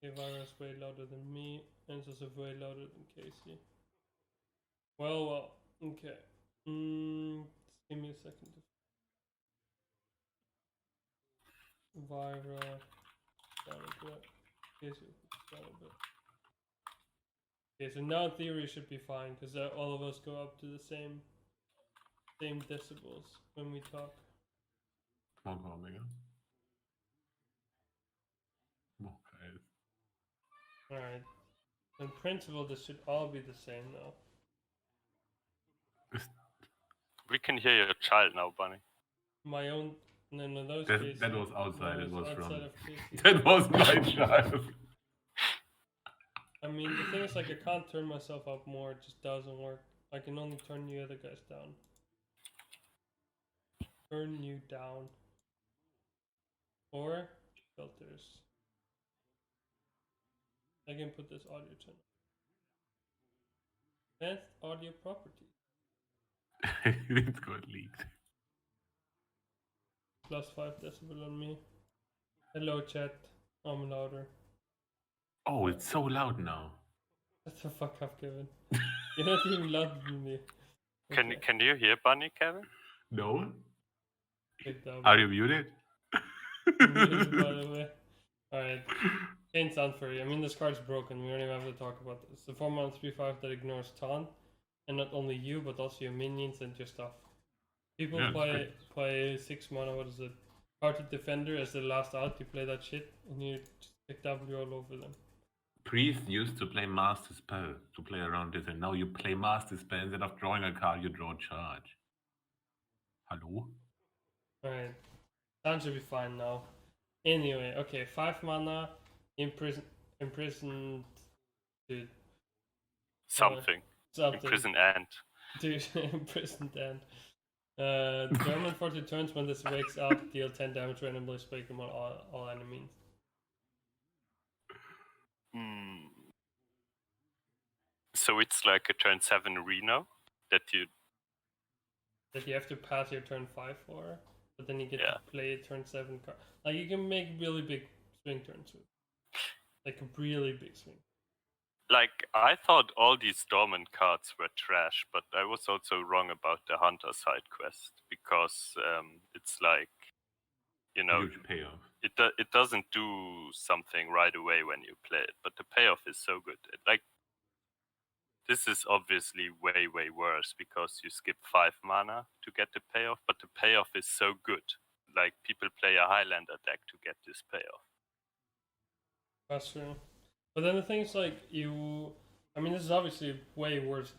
Okay, Virus way louder than me, and it's also way louder than Casey. Well, okay. Just give me a second. Vira down a bit. Casey down a bit. Okay, so now in theory should be fine because all of us go up to the same decibels when we talk. Come on, Omega. Okay. Alright. In principle, this should all be the same now. We can hear your child now, Bunny. My own. No, that was That Casey. was outside. It was outside from. of Casey. That was my child. I mean, the thing is, like, I can't turn myself up more. It just doesn't work. I can only turn you other guys down. Turn you down. Or filters. I can put this audio channel. Advanced audio properties. It got leaked. Plus 5 decibel on me. Hello, chat. I'm louder. Oh, it's so loud now. Shut the fuck up, Kevin. You're not even louder than me. Okay. Can you hear Bunny, Kevin? No? Picked up. Are you muted? Muted, by the way. Alright. Chain Sound Fury. I mean, this card's broken. We don't even have to talk about this. The 4-mana 3/5 that ignores taunt. And not only you, but also your minions and your stuff. People play 6 mana, what is it? Hearted Defender as the last out. You play that shit, and you just pick W all over them. Priest used to play Master Spell to play around this, and now you play Master Spell. Instead of drawing a card, you draw Charge. Hello? Alright. Sound should be fine now. Anyway, okay, 5 mana, imprisoned, dude. Something. Something. Imprisoned Ant. Dude, imprisoned Ant. German for 2 turns. When this wakes up, deal 10 damage randomly, spike them on all enemies. So it's like a turn 7 Reno that you have to pass your turn 5 for, but then you get Yeah. to play a turn 7 card. Like, you can make really big swing turns with. Like a really big swing. like I thought all these dormant cards were trash, but I was also wrong about the Hunter side quest because it's like, you know, Huge payoff. it doesn't do something right away when you play it, but the payoff is so good. Like, this is obviously way worse because you skip 5 mana to get the payoff, but the payoff is so good. Like, people play a Highlander deck to get this payoff. That's true. But then the thing is, like, I mean, this is obviously way worse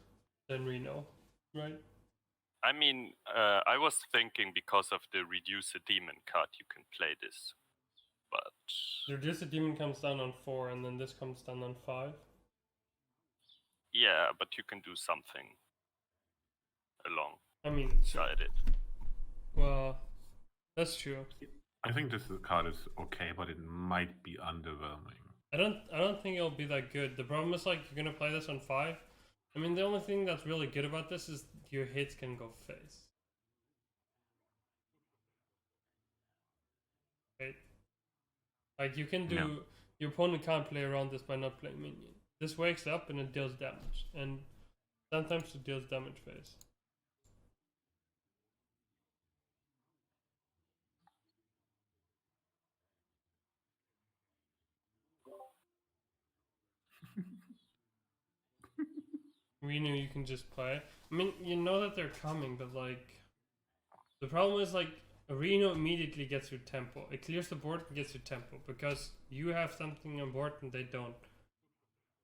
than Reno, right? I mean, I was thinking because of the Reduce a Demon card, you can play this. But Reduce the Demon comes down on 4, and then this comes down on 5. yeah, but you can do something I mean, alongside it. well, that's true. I think this card is okay, but it might be underwhelming. I don't think it'll be that good. The problem is, like, you're gonna play this on 5. I mean, the only thing that's really good about this is your hits can go face. Right? Like, you can do... Yeah. Your opponent can't play around this by not playing minion. This wakes up and it deals damage. And sometimes it deals damage face. Reno you can just play. I mean, you know that they're coming, but like... The problem is, like, Reno immediately gets your tempo. It clears the board and gets your tempo, because you have something on board and they don't.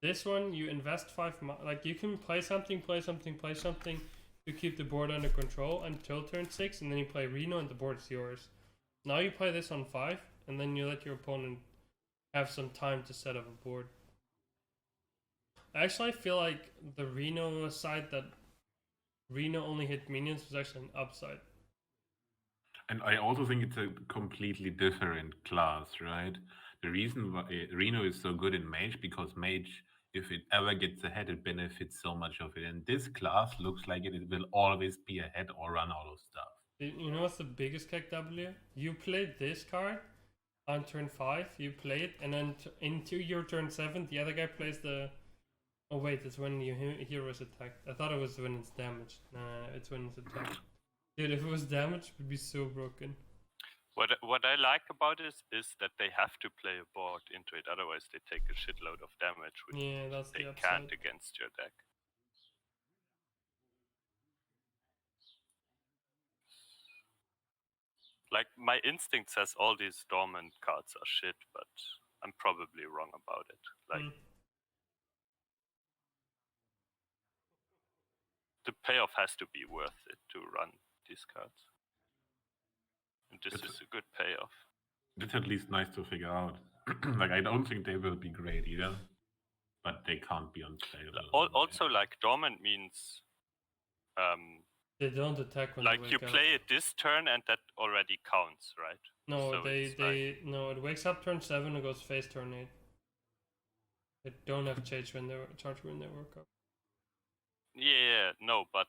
This one, you invest 5 like, you can play something to keep the board under control until turn 6, and then you play Reno and the board is yours. Now you play this on 5, and then you let your opponent have some time to set up a board. Actually, I feel like the Reno side that Reno only hit minions was actually an upside. And I also think it's a completely different class, right? The reason why Reno is so good in Mage, because Mage, if it ever gets ahead, it benefits so much of it. And this class looks like it will always be ahead or run out of stuff. You know what's the biggest KW? You played this card on turn 5, you play it, and then into your turn 7, the other guy plays the... Oh wait, it's when your hero is attacked. I thought it was when it's damaged. Nah, it's when it's attacked. Dude, if it was damaged, it would be so broken. What I like about this is that they have to play a board into it, otherwise they take a shitload of damage, which Yeah, that's they the can't upside. against your deck. Like, my instinct says all these dormant cards are shit, but I'm probably wrong about it. Like, the payoff has to be worth it to run these cards. And this is a good payoff. It's at least nice to figure out. Like, I don't think they will be great either, but they can't be unplayable. Also, like, dormant means They don't attack when like they you wake up. play it this turn and that already counts, right? No, So no, it wakes up turn 7 and goes face turn 8. They don't have charge when they wake up. Yeah, no, but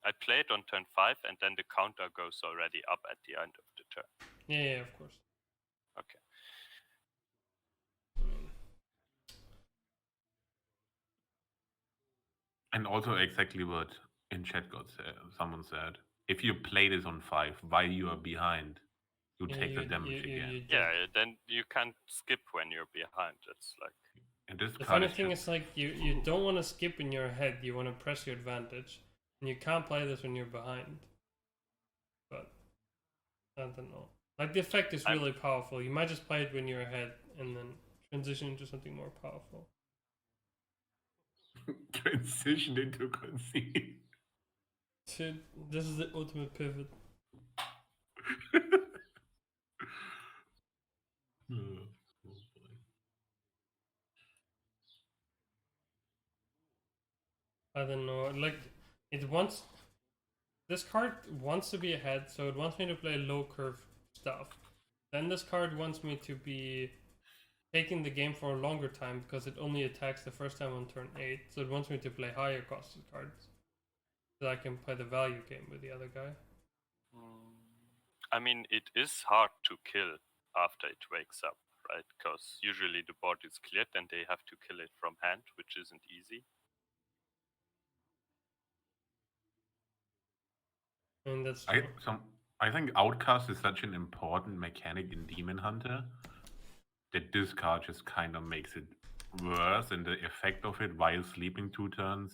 I played on turn 5 and then the counter goes already up at the end of the turn. Yeah, of course. Okay. And also exactly what in chat got said, someone said, if you play this on 5 while you are behind, you take the damage again. Yeah, then you can't skip when you're behind. It's like... And this The card funny thing is, like, you don't want to skip in your head, you want to press your advantage. And you can't play this when you're behind. But, I don't know. Like, the effect is really powerful. You might just play it when you're ahead, and then transition into something more powerful. Transition into concede. Shit, this is the ultimate pivot. I don't know, like, this card wants to be ahead, so it wants me to play low curve stuff. Then this card wants me to be taking the game for a longer time, because it only attacks the first time on turn 8, so it wants me to play higher costed cards. So I can play the value game with the other guy. I mean, it is hard to kill after it wakes up, right? Because usually the board is cleared and they have to kill it from hand, which isn't easy. And that's true. I think Outcast is such an important mechanic in Demon Hunter that discard just kind of makes it worse, and the effect of it while sleeping 2 turns.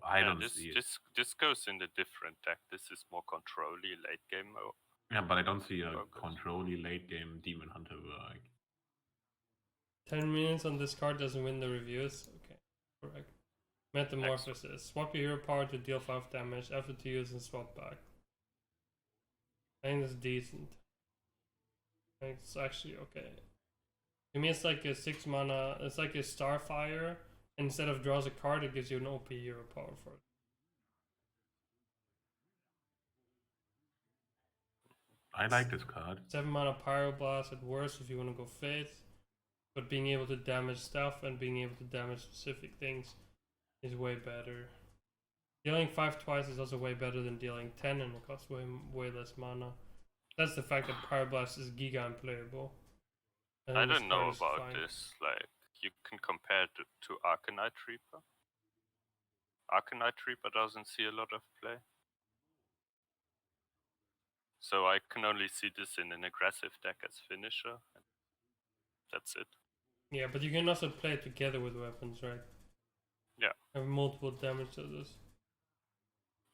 I Yeah, don't this see it. this goes in a different deck. This is more control-y late game mode. Yeah, but I don't see a Focus. control-y late game Demon Hunter work. 10 minutes on this card doesn't win the reviews. Okay, correct. Metamorphosis. Swap your hero power to deal 5 damage after 2 use and swap back. I think that's decent. I think it's actually okay. To me, it's like a 6 mana. It's like a Starfire. Instead of draws a card, it gives you an OP hero power for it. I like this card. 7 mana Pyroblast at worst if you want to go Faith. But being able to damage stuff and being able to damage specific things is way better. Dealing 5 twice is also way better than dealing 10, and it costs way less mana. That's the fact that Pyroblast is giga unplayable. I don't know about this. Like, you can compare it to Arcanite Reaper. Arcanite Reaper doesn't see a lot of play. So I can only see this in an aggressive deck as finisher. And that's it. Yeah, but you can also play it together with weapons, right? Yeah. Have multiple damage to this.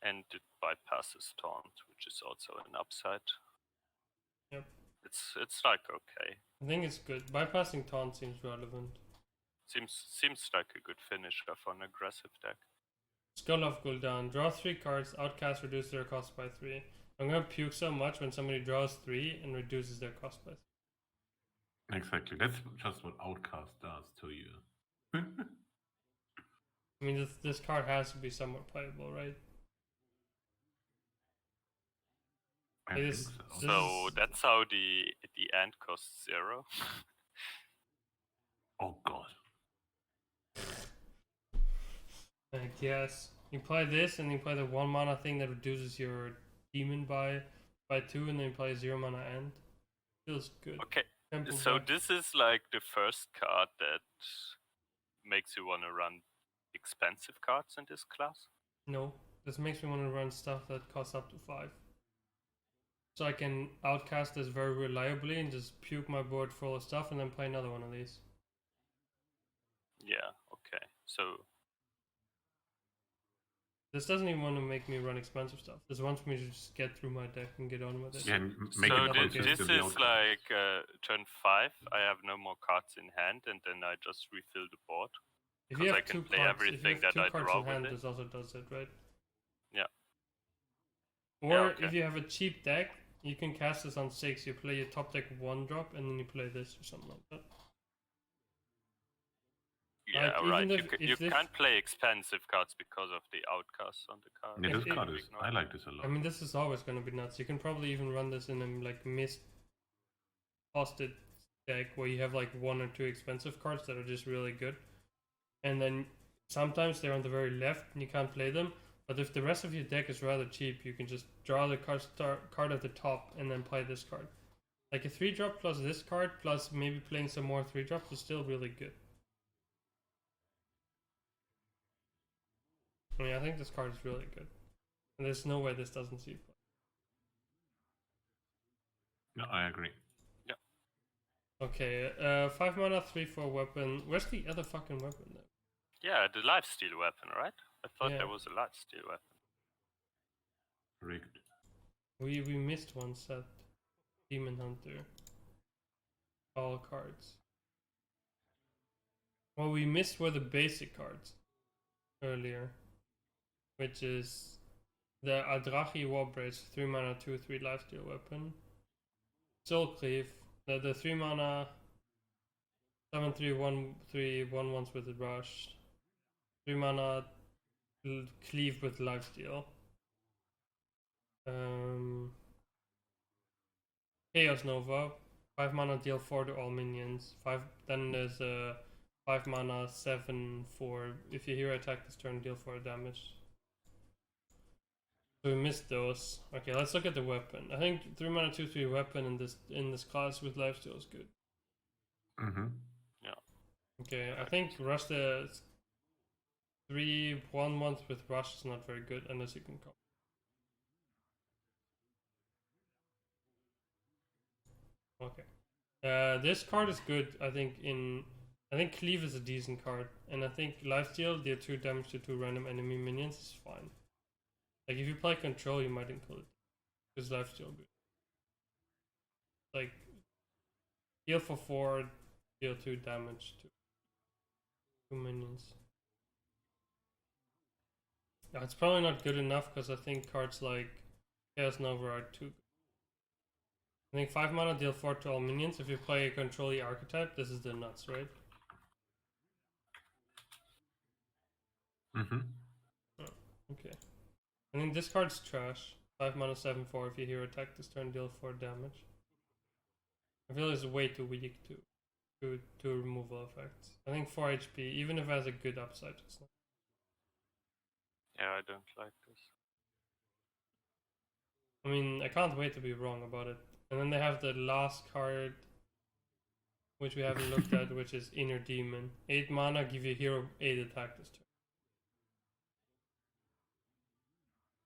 And it bypasses taunt, which is also an upside. Yep. It's like okay. I think it's good. Bypassing taunt seems relevant. Seems like a good finisher for an aggressive deck. Skull of Gul'dan. Draw 3 cards, outcast reduce their cost by 3. I'm gonna puke so much when somebody draws 3 and reduces their cost by 3. Exactly. That's just what Outcast does to you. I mean, this card has to be somewhat playable, right? I It think is- so. So that's how the end costs 0. Oh god. I guess. You play this and you play the 1 mana thing that reduces your demon by 2, and then you play 0 mana end. Feels good. Okay, Temple so Black. this is like the first card that makes you want to run expensive cards in this class. No, this makes me want to run stuff that costs up to 5. So I can outcast this very reliably and just puke my board full of stuff and then play another one of these. Yeah, okay. So This doesn't even want to make me run expensive stuff. This wants me to just get through my deck and get on with it. Yeah, and make so it thi- this consistently is Outcast. like turn 5. I have no more cards in hand, and then I just refill the board. If you 'cause I have can 2 play cards, if you everything have that 2 I cards draw in hand, with it. this also does it, right? Yeah. Or Yeah, okay. if you have a cheap deck, you can cast this on 6. You play your top deck 1 drop, and then you play this or something like that. Yeah, even right. if You this- can't play expensive cards because of the outcasts on the card. Yeah, If this it- card is. I like this a lot. I mean, this is always going to be nuts. You can probably even run this in a like mist costed deck where you have like 1 or 2 expensive cards that are just really good, and then sometimes they're on the very left and you can't play them. But if the rest of your deck is rather cheap, you can just draw the card at the top and then play this card. Like a 3-drop plus this card plus maybe playing some more 3-drops is still really good. I mean, I think this card is really good, and there's no way this doesn't see play. No, I agree. Okay, 5 mana, 3/4 weapon. Where's the other fucking weapon then? Yeah, the lifesteal weapon, right? I thought Yeah. there was a lifesteal weapon. Rigged. We missed one set. Demon Hunter. All cards. What we missed were the basic cards earlier, which is the Adrachi Warbrace, 3 mana, 2/3 lifesteal weapon. Soul Cleave, the 3 mana 7/3 1/3 1/1s with rush. 3 mana cleave with lifesteal. Chaos Nova, 5 mana deal 4 to all minions. Then there's a 5 mana 7/4. If your hero attack this turn, deal 4 damage. So we missed those. Okay, let's look at the weapon. I think 3 mana 2/3 weapon in this class with lifesteal is good. Mm-hmm. Okay, I think rush the 3 1/1s with rush is not very good unless you can come. Okay. This card is good. I think Cleave is a decent card, and I think Lifesteal, deal 2 damage to 2 random enemy minions is fine. Like if you play control, you might include it, because Lifesteal good. Like heal for 4, deal 2 damage to 2 minions. Yeah, it's probably not good enough because I think cards like Chaos Nova are too good. I think 5 mana deal 4 to all minions. If you play a control archetype, this is the nuts, right? Mm-hmm. Oh, okay. I think this card's trash. 5 mana 7/4. If you hero attack this turn, deal 4 damage. I feel it's way too weak to removal effects. I think 4 HP, even if it has a good upside, it's not. Yeah, I don't like this. I mean, I can't wait to be wrong about it. And then they have the last card, which we haven't looked at, which is Inner Demon. 8 mana, give your hero 8 attack this turn.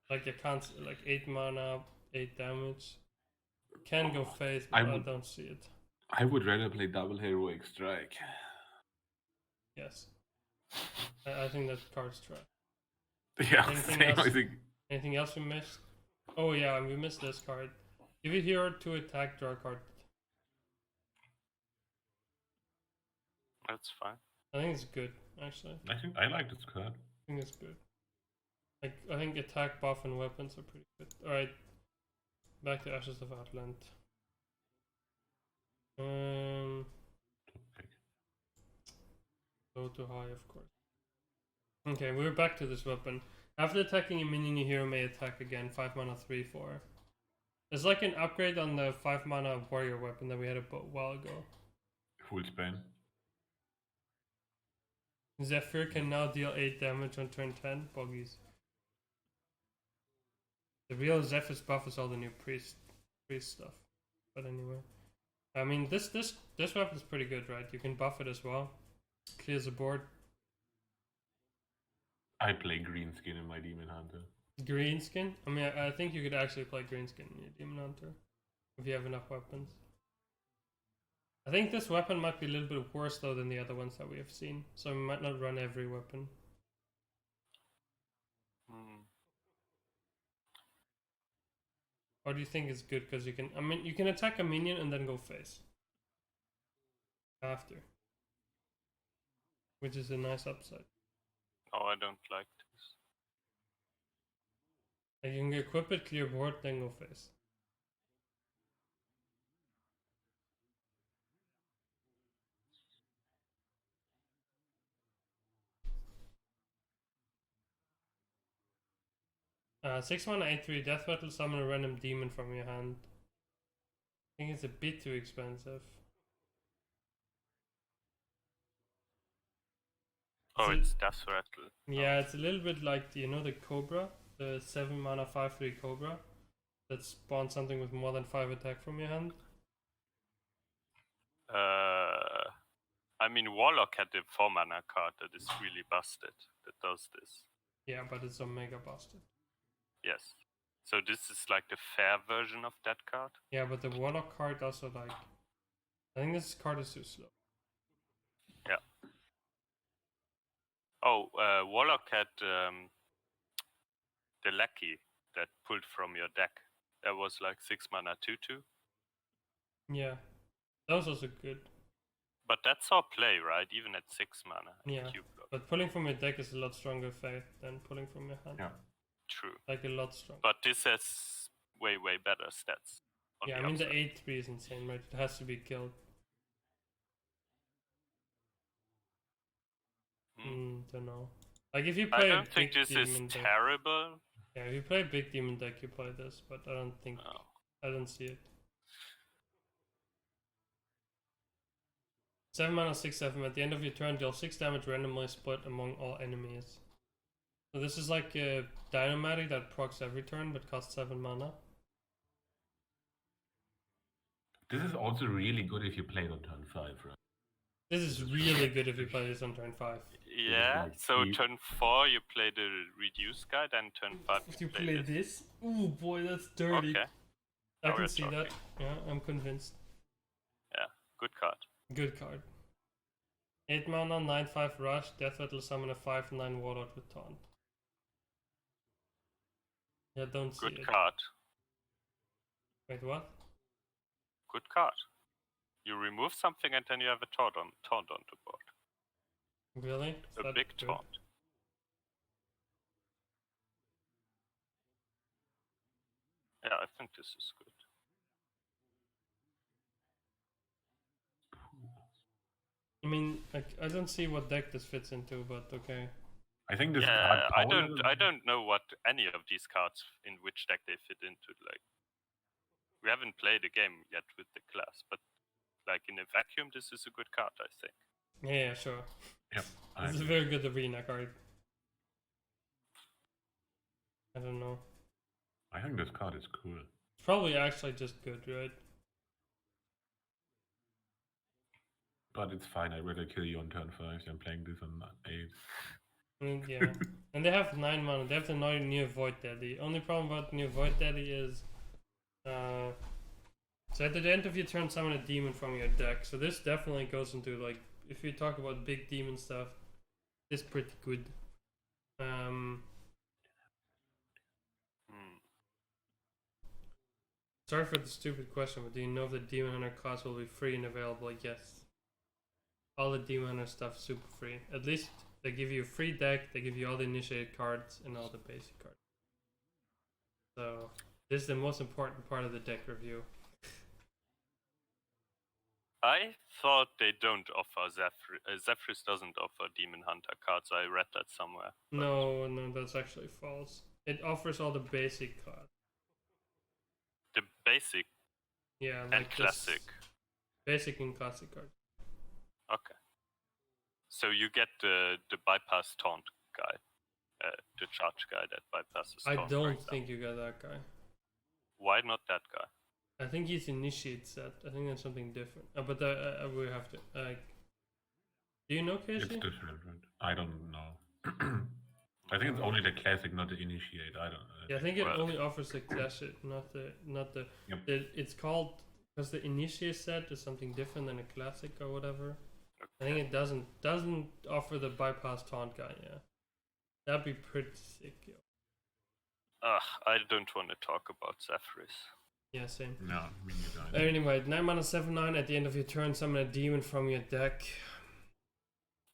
Like you can't, like 8 mana, 8 damage. Can go face, but I don't see it. I would rather play double heroic strike. Yes. I think that card's trash. Yeah, Anything same, else? I think. Anything else we missed? Oh yeah, we missed this card. Give your hero 2 attack, draw a card. That's fine. I think it's good, actually. I think I like this card. I think it's good. Like, I think attack, buff, and weapons are pretty good. Alright. Back to Ashes of Atlant. Low to high, of course. Okay, we're back to this weapon. After attacking a minion, your hero may attack again. 5 mana, 3/4. It's like an upgrade on the 5 mana warrior weapon that we had a while ago. Full span. Zephyr can now deal 8 damage on turn 10. Boggies. The real Zephyr's buff is all the new priest stuff. But anyway. I mean, this weapon's pretty good, right? You can buff it as well. Clears the board. I play green skin in my Demon Hunter. Green skin? I mean, I think you could actually play green skin in your Demon Hunter. If you have enough weapons. I think this weapon might be a little bit worse though than the other ones that we have seen. So we might not run every weapon. Or do you think it's good because you can... I mean, you can attack a minion and then go face. After. Which is a nice upside. Oh, I don't like this. Like you can equip it, clear board, then go face. Uh, 6 mana 8/3 Death Rattle, summon a random demon from your hand. I think it's a bit too expensive. Oh, it's Death Rattle. Yeah, it's a little bit like the, you know, the Cobra, the 7 mana 5/3 Cobra that spawns something with more than 5 attack from your hand. I mean, Warlock had a 4 mana card that is really busted that does this. Yeah, but it's Omega busted. Yes. So this is like the fair version of that card? Yeah, but the Warlock card also like... I think this card is too slow. Yeah. Oh, Warlock had the Lackey that pulled from your deck. That was like 6 mana 2/2. Yeah, that was also good. But that's our play, right? Even at 6 mana. Yeah, but pulling from your deck is a lot stronger effect than pulling from your hand. Yeah. True. Like a lot stronger. But this has way better stats. Yeah, I mean the 8/3 is insane, right? It has to be killed. Don't know. Like if you play I don't think this is deck, terrible. Yeah, if you play a big demon deck, you play this, but I don't think... No. I don't see it. 7 mana 6/7. At the end of your turn, deal 6 damage randomly split among all enemies. So this is like a Dynamatic that procs every turn but costs 7 mana. This is also really good if you play it on turn 5, right? This is really good if you play this on turn 5. Yeah, like so turn 4 you play the reduce guide, and turn 5 If you play this? Ooh boy, that's dirty. Okay. I Now can we're see that. talking. Yeah, I'm convinced. Good card. Good card. 8 mana, 9/5 rush, Death Rattle summon a 5/9 Warlord with Taunt. Yeah, don't see Good it. card. Wait, what? Good card. You remove something and then you have a taunt on the board. Really? Is A that big good? taunt. Yeah, I think this is good. I mean, I don't see what deck this fits into, but okay. I think this Yeah, card I power don't level- I don't know what any of these cards in which deck they fit into. Like, we haven't played a game yet with the class, but like in a vacuum, this is a good card, I think. Yeah, sure. Yep. I This is a agree. very good arena card. I don't know. I think this card is cool. It's probably actually just good, right? But it's fine, I'd rather kill you on turn 5 than playing this on 8. Yeah. And they have 9 mana. They have the new Void Daddy. Only problem about new Void Daddy is so at the end of your turn summon a demon from your deck. So this definitely goes into, like, if you talk about big demon stuff, it's pretty good. Sorry for the stupid question, but do you know if the Demon Hunter cards will be free and available? Yes. All the Demon Hunter stuff super free. At least they give you a free deck, they give you all the initiated cards and all the basic cards. So this is the most important part of the deck review. I thought they don't offer Zephrys doesn't offer Demon Hunter cards. I read that somewhere. No, that's actually false. It offers all the basic cards. The basic Yeah, and like this classic. basic and classic cards. Okay. So you get the bypass taunt guy, the charge guy that bypasses I taunt. for don't example. think you got that guy. Why not that guy? I think he's initiate set. I think that's something different. But we have to. Do you know, It's Casey? different. I don't know. I think it's only the classic, not the initiate. I don't know. Yeah, I think it Well- only offers the classic, not the. Yep. It's called because the initiate set is something different than a classic or whatever. I think it doesn't offer the bypass taunt guy. Yeah, that'd be pretty sick. Yo. I don't want to talk about Zephrys. Yeah, same. No, me neither. Anyway, 9 mana 7/9 at the end of your turn, summon a demon from your deck.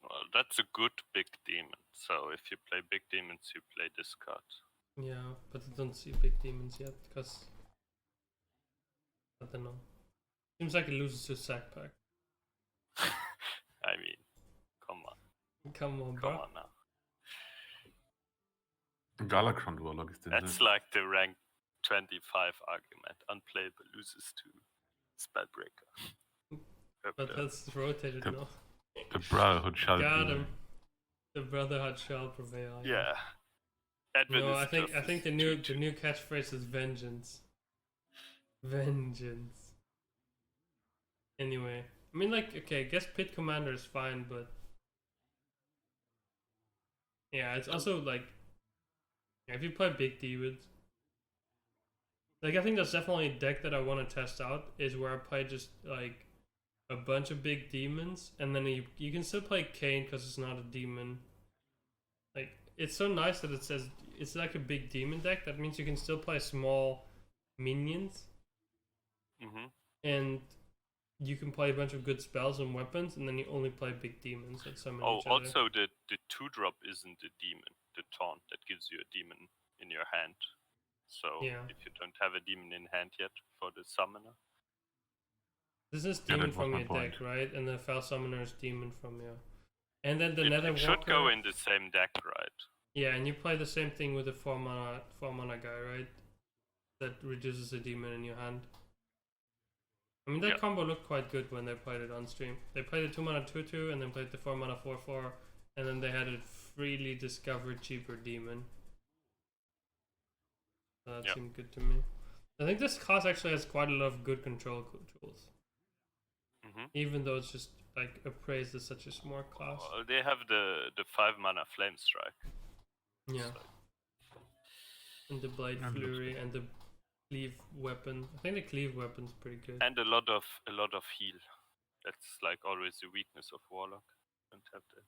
Well, that's a good big demon. So if you play big demons, you play this card. Yeah, but I don't see big demons yet because I don't know. Seems like it loses to sack pack. I mean, come on, Come on, come bro. on now. Galakron Warlock is the That's like the rank 25 argument. Unplayable loses to Spellbreaker. But that's rotated The- now. the Brotherhood shall Got be. him. The Brotherhood shall prevail. Yeah. Edwin No, is I think just the too- new catchphrase is vengeance. Vengeance. Anyway, I mean, like, okay, I guess Pit Commander is fine, but yeah, it's also like if you play big demons, like I think that's definitely a deck that I want to test out. Is where I play just like a bunch of big demons, and then you can still play Kane because it's not a demon. Like, it's so nice that it says it's like a big demon deck. That means you can still play small minions, Mhm. and you can play a bunch of good spells and weapons, and then you only play big demons that summon Oh, each other. also the 2-drop isn't a demon. The taunt that gives you a demon in your hand. So Yeah. if you don't have a demon in hand yet for the summoner, This is Yeah, demon that was from my your point. deck, right? And the Fell Summoner is demon from your. And then the it Nether should Walker. go in the same deck, right? Yeah, and you play the same thing with the 4 mana guy, right? That reduces a demon in your hand. I mean, that Yeah. combo looked quite good when they played it on stream. They played the 2 mana 2/2 and then played the 4 mana 4/4, and then they had a freely discovered cheaper demon. So that Yeah. seemed good to me. I think this class actually has quite a lot of good control tools, Mhm. even though it's just like appraised as such a small class. Well, they have the 5 mana flame strike. Yeah. And the Blade That looks Flurry and the Cleave weapon. I think the Cleave weapon's pretty good. And a lot of heal. That's like always the weakness of Warlock. Don't have the